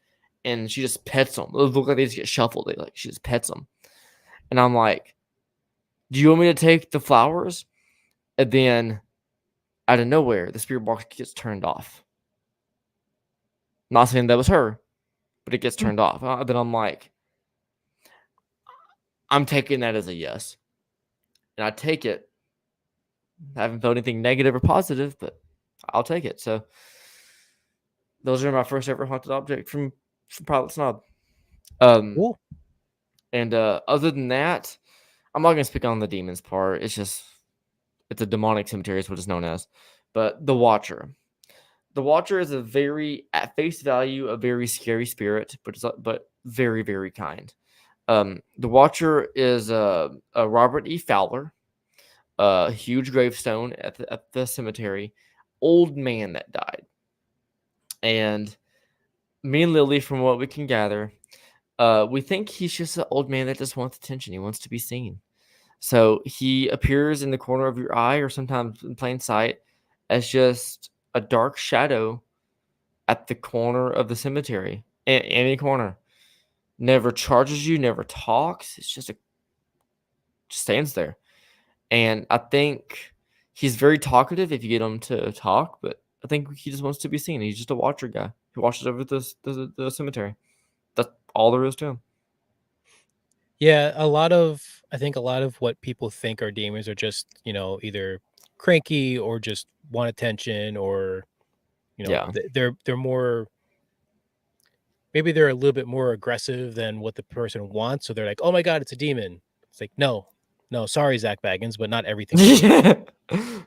and she just pets them. It look like they just get shuffled. Like she just pets them. And I'm like, do you want me to take the flowers? And then out of nowhere, the spirit box gets turned off. Not saying that was her, but it gets Mm. turned off. Then I'm like, I'm taking that as a yes. And I take it. I haven't felt anything negative or positive, but I'll take it. So those are my first ever haunted object from Pilot Snob. Um, Cool. and other than that, I'm not gonna speak on the demons part. It's a demonic cemetery, is what it's known as. But the Watcher. The Watcher is a very, at face value, a very scary spirit, but very, very kind. The Watcher is a Robert E. Fowler, a huge gravestone at the cemetery, old man that died. And me and Lily, from what we can gather, we think he's just an old man that just wants attention. He wants to be seen. So he appears in the corner of your eye or sometimes in plain sight as just a dark shadow at the corner of the cemetery, any corner. Never charges you, never talks. It's just stands there. And I think He's very talkative if you get him to talk, but I think he just wants to be seen. He's just a watcher guy. He watches over the cemetery. That's all there is to him. Yeah, I think a lot of what people think are demons are just, either cranky or just want attention, or, Yeah. they're more, maybe they're a little bit more aggressive than what the person wants. So they're like, "Oh my god, it's a demon." It's like, "No. No, sorry, Zach Baggins, but not everything's a demon." Yeah.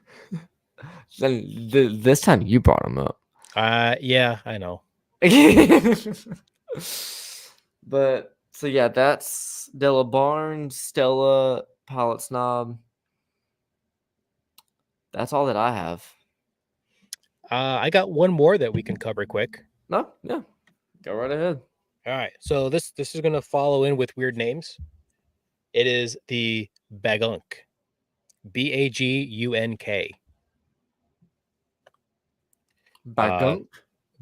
Then this time you brought him up. Yeah, I know. But so yeah, that's Della Barnes, Stella, Pilot Snob. That's all that I have. I got one more that we can cover quick. No, yeah. Go right ahead. All right. So this is going to follow in with weird names. It is the Bagunk. Bagunk. Uh Bagunk.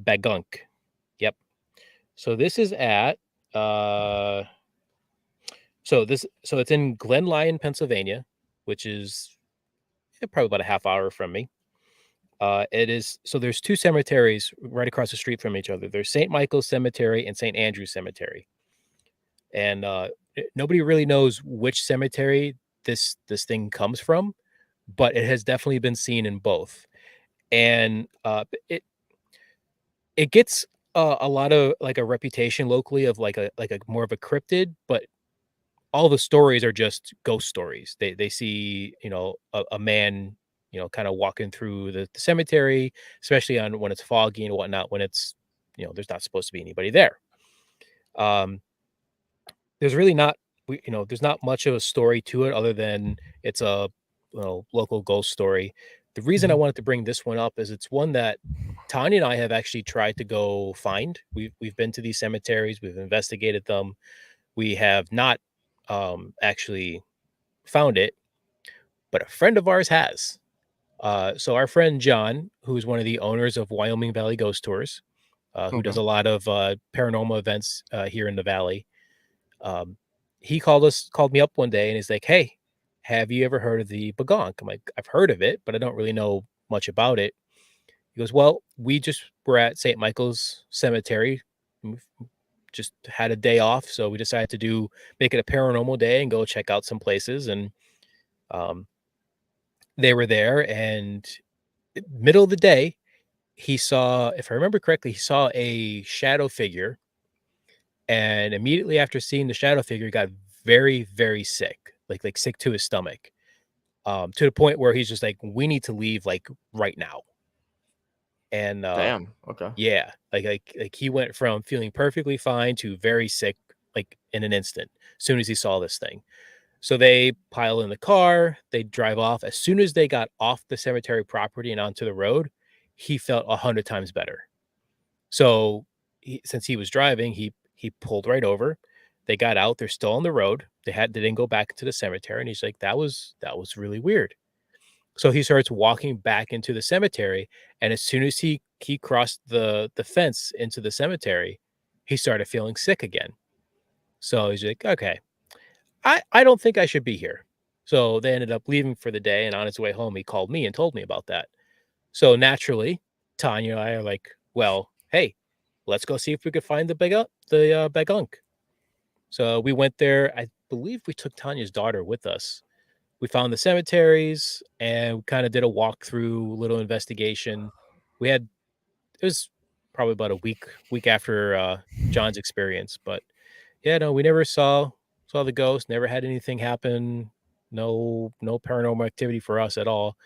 Bagunk. Yep. So this is at uh so it's in Glen Lyon, Pennsylvania, which is probably about a half hour from me. It is so there's two cemeteries right across the street from each other. There's St. Michael's Cemetery and St. Andrew's Cemetery. And nobody really knows which cemetery this thing comes from, but it has definitely been seen in both. And it gets a lot of like a reputation locally of like a more of a cryptid, but all the stories are just ghost stories. They see, a man, kind of walking through the cemetery, especially on when it's foggy and whatnot, when it's, there's not supposed to be anybody there. Um, there's really not, there's not much of a story to it other than it's a, local ghost story. The reason I wanted to bring this one up is it's one that Tanya and I have actually tried to go find. We've been to these cemeteries, we've investigated them. We have not actually found it, but a friend of ours has. So our friend John, who is one of the owners of Wyoming Valley Ghost Tours, who Okay. does a lot of paranormal events here in the valley, um, he called me up one day, and he's like, "Hey, have you ever heard of the Bagonk?" I'm like, "I've heard of it, but I don't really know much about it." He goes, "Well, we just were at St. Michael's Cemetery. We've just had a day off, so we decided to make it a paranormal day and go check out some places." And um, they were there, and middle of the day, he saw, if I remember correctly, he saw a shadow figure, and immediately after seeing the shadow figure, he got very, very sick, like sick to his stomach, to the point where he's just like, "We need to leave like right now." And Damn. Okay. yeah, like he went from feeling perfectly fine to very sick, like in an instant, as soon as he saw this thing. So they pile in the car, they drive off. As soon as they got off the cemetery property and onto the road, he felt 100 times better. So since he was driving, he pulled right over. They got out. They're still on the road. They didn't go back to the cemetery, and he's like, that was really weird. So he starts walking back into the cemetery, and as soon as he crossed the fence into the cemetery, he started feeling sick again. So he's like, okay, I don't think I should be here. So they ended up leaving for the day, and on his way home, he called me and told me about that. So naturally, Tanya and I are like, well, hey, let's go see if we could find the Bagunk. So we went there. I believe we took Tanya's daughter with us. We found the cemeteries and kind of did a walkthrough, little investigation. We had it was probably about a week after John's experience, but yeah, no, we never saw the ghost. Never had anything happen. No paranormal activity for us at all.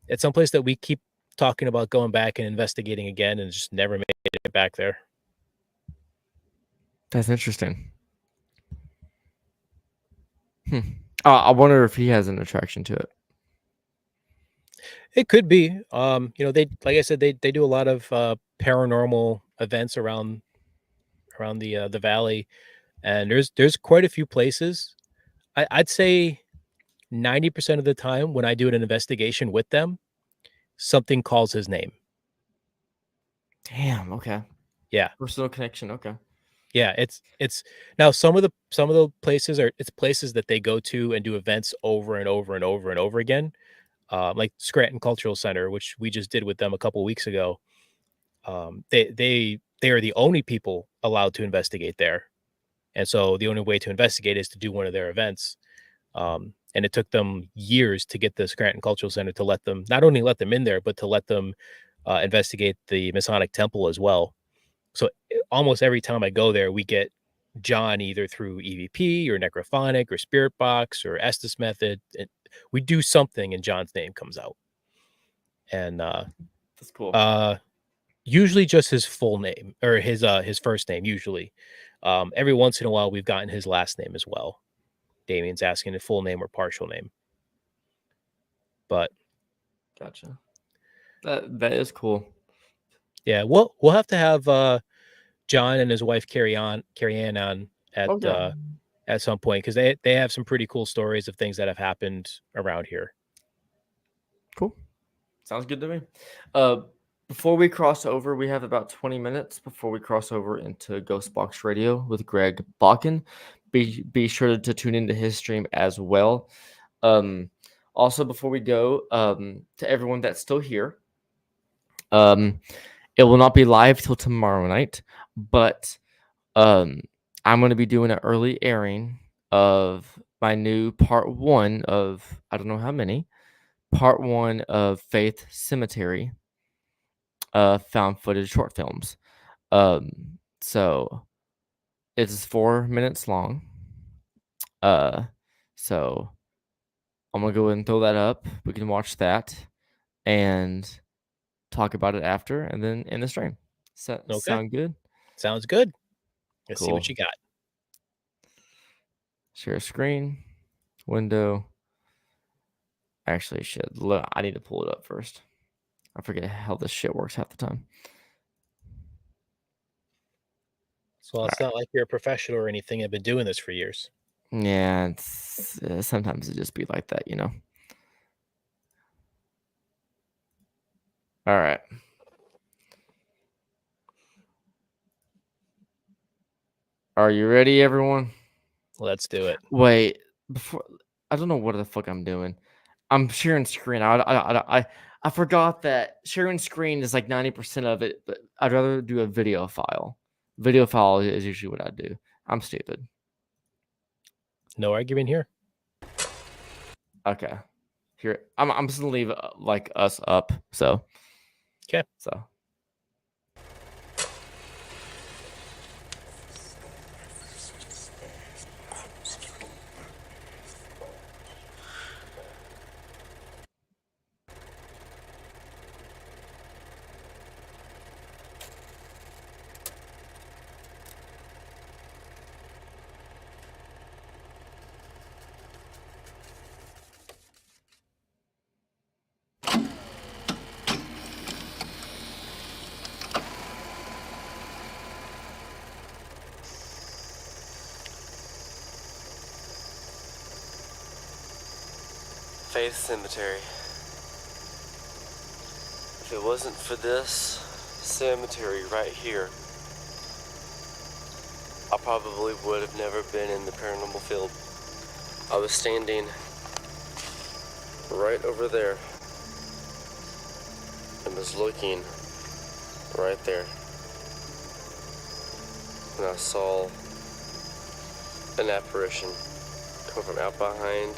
It's someplace that we keep talking about going back and investigating again, and just never made it back there. That's interesting. Hmm. I wonder if he has an attraction to it. It could be. They like I said, they do a lot of paranormal events around the valley, and there's quite a few places. I'd say 90% of the time when I do an investigation with them, something calls his name. Damn. Okay. Yeah. Personal connection. Okay. Yeah, it's now some of the places are it's places that they go to and do events over and over and over and over again. like Scranton Cultural Center, which we just did with them a couple weeks ago. They are the only people allowed to investigate there, and so the only way to investigate is to do one of their events. And it took them years to get the Scranton Cultural Center to let them not only let them in there, but to let them investigate the Masonic Temple as well. So almost every time I go there, we get John either through EVP or Necrophonic or Spirit Box or Estes Method. We do something and John's name comes out. And That's cool. usually just his full name or his first name, usually. Every once in a while, we've gotten his last name as well. Damien's asking his full name or partial name. But Gotcha. That is cool. yeah, we'll have to have John and his wife Carrie Ann on at some point, because they have some pretty cool stories of things that have happened around here. Cool. Sounds good to me. Before we cross over, we have about 20 minutes before we cross over into Ghost Box Radio with Greg Bakken. Be sure to tune into his stream as well. Also, before we go, to everyone that's still here, it will not be live till tomorrow night, but I'm going to be doing an early airing of my new part 1 of, I don't know how many, part 1 of Faith Cemetery found footage short films. So it's 4 minutes long. So I'm gonna go ahead and throw that up. We can watch that and talk about it after, and then in the stream. Okay. Sound good? Sounds good. Let's see Cool. what you got. Share screen, window. Actually, shit. I need to pull it up first. I forget how this shit works half the time. So it's not like you're a professional or anything. I've been doing this for years. Yeah, it's sometimes it just be like that, you know. All right. Are you ready, everyone? Let's do it. Wait, before I don't know what the fuck I'm doing. I'm sharing screen. I forgot that sharing screen is like 90% of it, but I'd rather do a video file. Video file is usually what I do. I'm stupid. No argument here. Okay. Here, I'm just gonna leave like us up. So. Okay. So. Faith Cemetery. If it wasn't for this cemetery right here, I probably would have never been in the paranormal field. I was standing right over there and was looking right there, and I saw an apparition come from out behind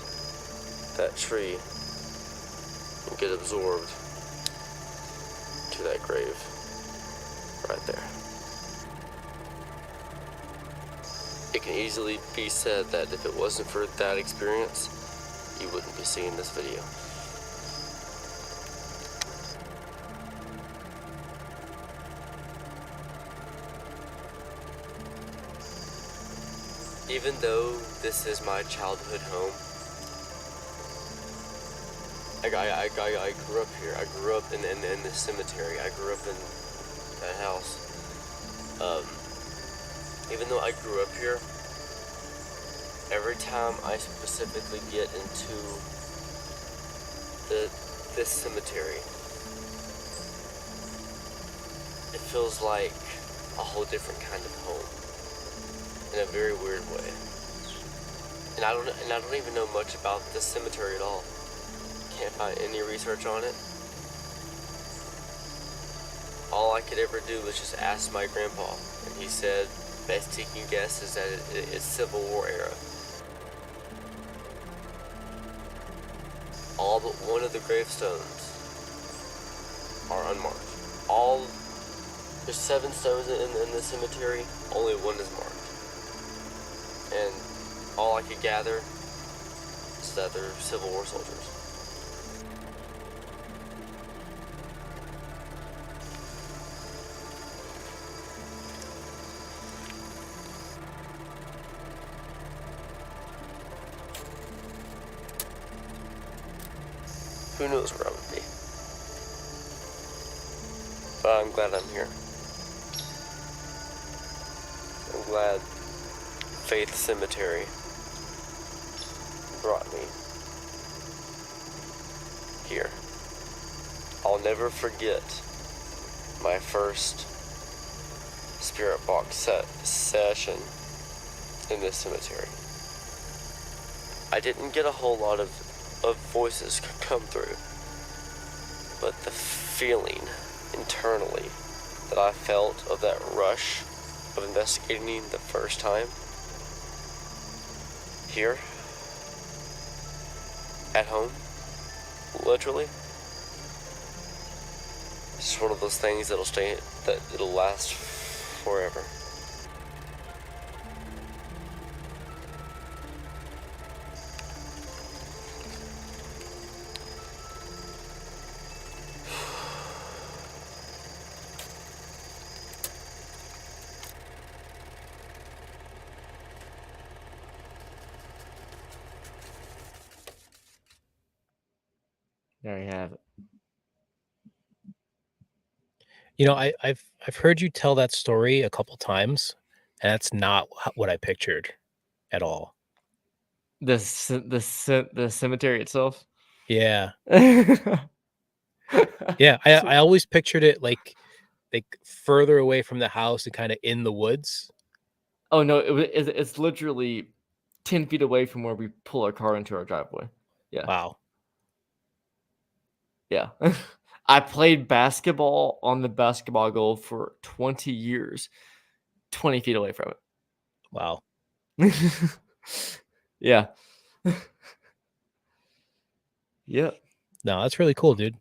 that tree and get absorbed to that grave right there. It can easily be said that if it wasn't for that experience, you wouldn't be seeing this video. Even though this is my childhood home, I grew up here. I grew up in this cemetery. I grew up in that house. Even though I grew up here, every time I specifically get into this cemetery, it feels like a whole different kind of home in a very weird way. And I don't even know much about this cemetery at all. can't find any research on it. All I could ever do was just ask my grandpa, and he said, best he can guess is that it's Civil War era. All but one of the gravestones are unmarked. There's 7 stones in the cemetery, only one is marked. And all I could gather is that they're Civil War soldiers. Who knows where I would be? But I'm glad I'm here. I'm glad Faith Cemetery brought me here. I'll never forget my first spirit box session in this cemetery. I didn't get a whole lot of voices come through, but the feeling internally that I felt of that rush of investigating the first time here at home, literally, it's just one of those things that it'll last forever. There you have it. You know, I've heard you tell that story a couple times, and that's not what I pictured at all. The cemetery itself. Yeah, Yeah. yeah. I always pictured it like further away from the house and kind of in the woods. Oh no, it's literally 10 feet away from where we pull our car into our driveway. Yeah. Wow. Yeah. I played basketball on the basketball goal for 20 years, 20 feet away from Wow. it. Yeah. Yep. No, that's really cool, dude.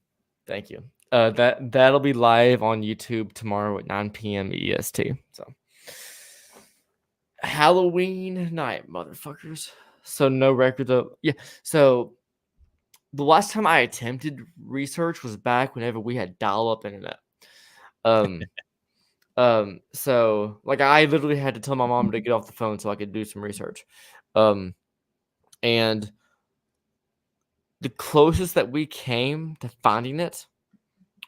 Thank you. That'll be live on YouTube tomorrow at 9 p.m. EST. So Halloween night, motherfuckers. So no record of yeah. So the last time I attempted research was back whenever we had dial-up internet. So like I literally had to tell my mom to get off the phone so I could do some research. And the closest that we came to finding it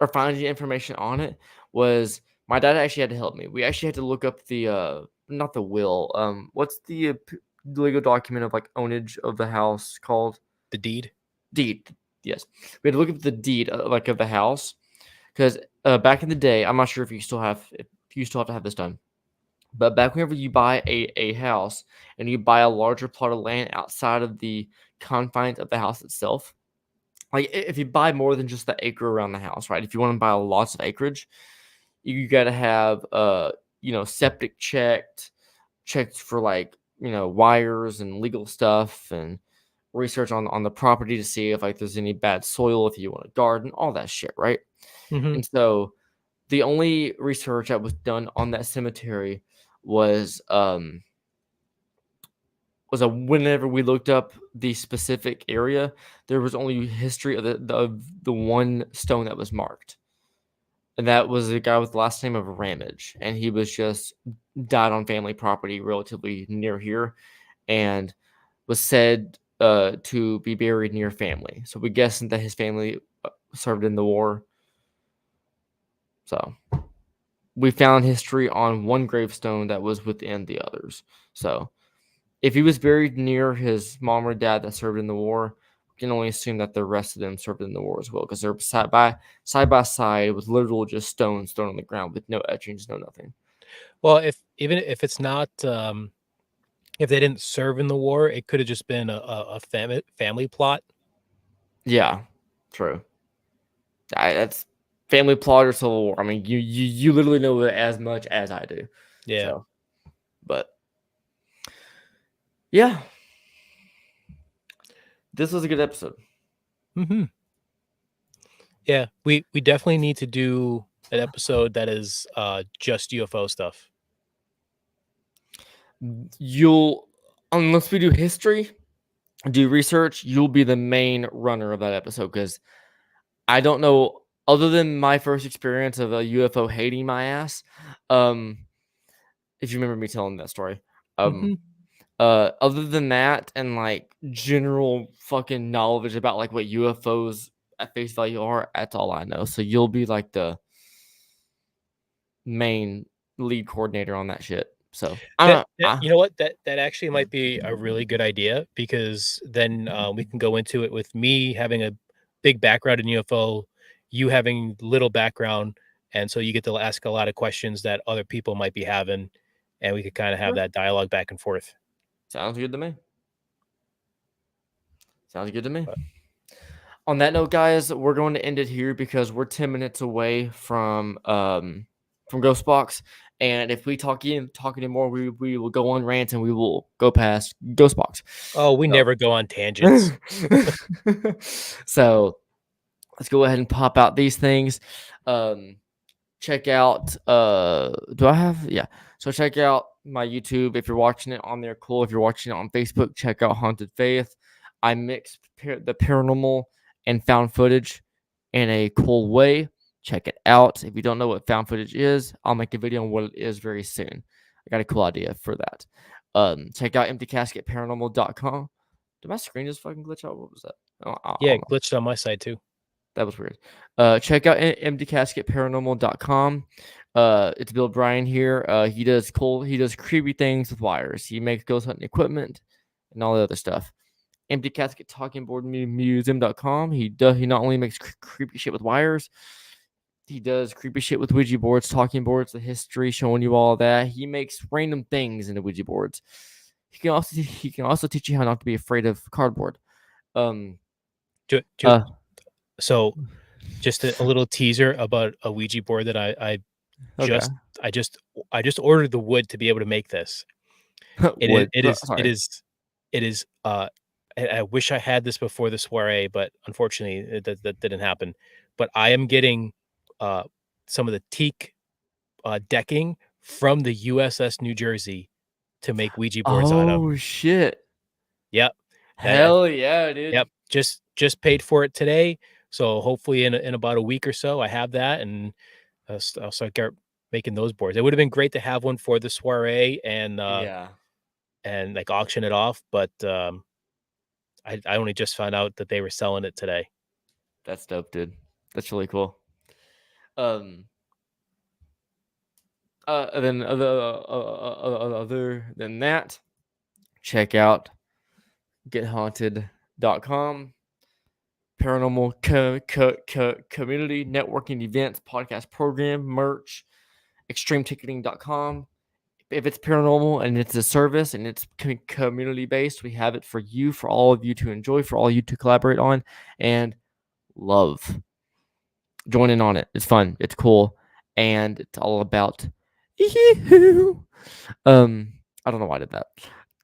or finding information on it was my dad actually had to help me. We actually had to look up the not the will. What's the legal document of like ownage of the house called? The deed. Deed. Yes, we had to look up the deed like of the house because back in the day, I'm not sure if you still have to have this done, but back whenever you buy a house and you buy a larger plot of land outside of the confines of the house itself, like if you buy more than just the acre around the house, right? If you want to buy lots of acreage, you got to have septic checked for like wires and legal stuff and research on the property to see if like there's any bad soil, if you want to garden, all that shit, right? Mm-hmm. And so the only research that was done on that cemetery was whenever we looked up the specific area, there was only history of the one stone that was marked. And that was a guy with the last name of Ramage, and he was just died on family property relatively near here, and was said to be buried near family. So we're guessing that his family served in the war. So we found history on one gravestone that was within the others. So if he was buried near his mom or dad that served in the war, we can only assume that the rest of them served in the war as well, because they're side by side with literal just stones thrown on the ground with no etchings, no nothing. Well, even if it's not, if they didn't serve in the war, it could have just been a family plot. Yeah, True. That's family plot or Civil War. I mean, you literally know it as much as I do. Yeah. So, but yeah, this was a good episode. Mm-hmm. Yeah, we definitely need to do an episode that is just UFO stuff. You'll, unless we do history, do research, you'll be the main runner of that episode because I don't know, other than my first experience of a UFO hating my ass, if you remember me telling that story, Mm-hmm. other than that and like general fucking knowledge about like what UFOs at face value are, that's all I know. So you'll be like the main lead coordinator on that shit. So You know what, that actually might be a really good idea, because then we can go into it with me having a big background in UFO, you having little background, and so you get to ask a lot of questions that other people might be having, and we could kind of have Sure. that dialogue back and forth. Sounds good to me. Sounds good to me. But- On that note, guys, we're going to end it here because we're 10 minutes away from Ghost Box. And if we talk anymore, we will go on rants and we will go past Ghost Box. Oh, we So- never go on tangents. So let's go ahead and pop out these things. Check out so check out my YouTube if you're watching it on there. Cool. If you're watching it on Facebook, check out Haunted Faith. I mix the paranormal and found footage in a cool way. Check it out. If you don't know what found footage is, I'll make a video on what it is very soon. I got a cool idea for that. Check out emptycasketparanormal.com. Did my screen just fucking glitch out? What was that? Yeah, it glitched on my side too. That was weird. Check out emptycasketparanormal.com. It's Bill Bryan here. He does creepy things with wires. He makes ghost hunting equipment and all the other stuff. Empty Casket Talking Board Museum.com. He not only makes creepy shit with wires, he does creepy shit with Ouija boards, talking boards, the history, showing you all that. He makes random things into Ouija boards. He can also teach you how not to be afraid of cardboard. So just a little teaser about a Ouija board that I Okay. just ordered the wood to be able to make this. Wood. It Sorry. is I wish I had this before the soiree, but unfortunately that didn't happen. But I am getting some of the teak decking from the USS New Jersey to make Ouija boards out of. Oh shit. Yep. Hell yeah, dude. Yep. Just paid for it today. So hopefully in about a week or so I have that, and I'll start making those boards. It would have been great to have one for the soiree and Yeah. and like auction it off, but I only just found out that they were selling it today. That's dope, dude. That's really cool. Then other than that, check out gethaunted.com, paranormal community, networking events, podcast program, merch, extremeticketing.com. If it's paranormal and it's a service and it's community based, we have it for you, for all of you to enjoy, for all you to collaborate on and love. Join in on it. It's fun. It's cool. And it's all about you. I don't know why I did that.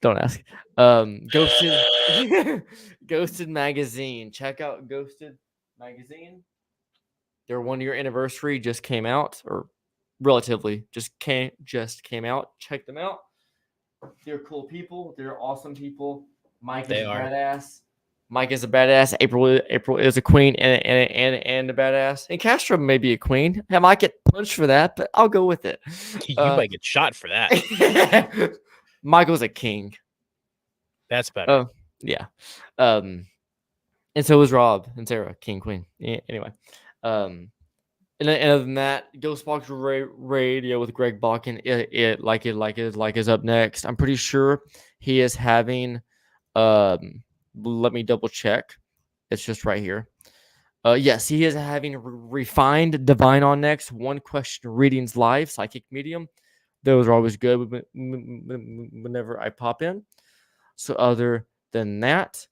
Don't ask. Ghosted Ghosted Magazine. Check out Ghosted Magazine. Their 1-year anniversary just came out, or relatively just came out. Check them out. They're cool people. They're awesome people. Mike is badass. Mike is a badass. April is a queen and a badass. And Castro may be a queen. I might get punched for that, but I'll go with it. You might get shot for that. Michael's a king. That's better. Oh, yeah. And so was Rob and Sarah, king, queen. Anyway. And other than that, Ghostbox Radio with Greg Balkin, is up next. I'm pretty sure he is having let me double check. It's just right here. Yes, he is having Refined Divine on next. One question readings live, psychic medium. Those are always good whenever I pop in. So other than that,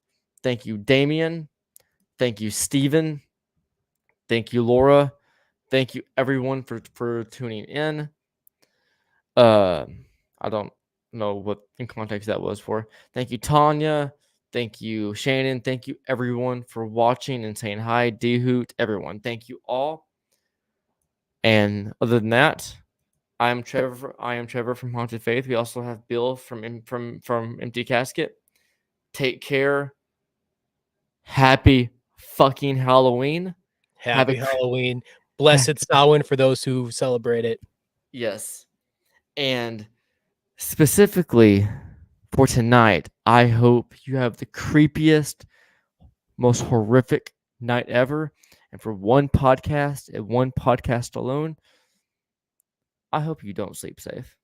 thank you, Damien. Thank you, Steven. Thank you, Laura. Thank you, everyone, for tuning in. I don't know what in context that was for. Thank you, Tanya. Thank you, Shannon. Thank you, everyone, for watching and saying hi. D-Hoot, everyone. Thank you all. And other than that, I am Trevor from Haunted Faith. We also have Bill from Empty Casket. Take care. Happy fucking Halloween. Have Happy a Halloween. Blessed Samhain for those who celebrate it. yes. And specifically for tonight, I hope you have the creepiest, most horrific night ever. And for one podcast and one podcast alone, I hope you don't sleep safe.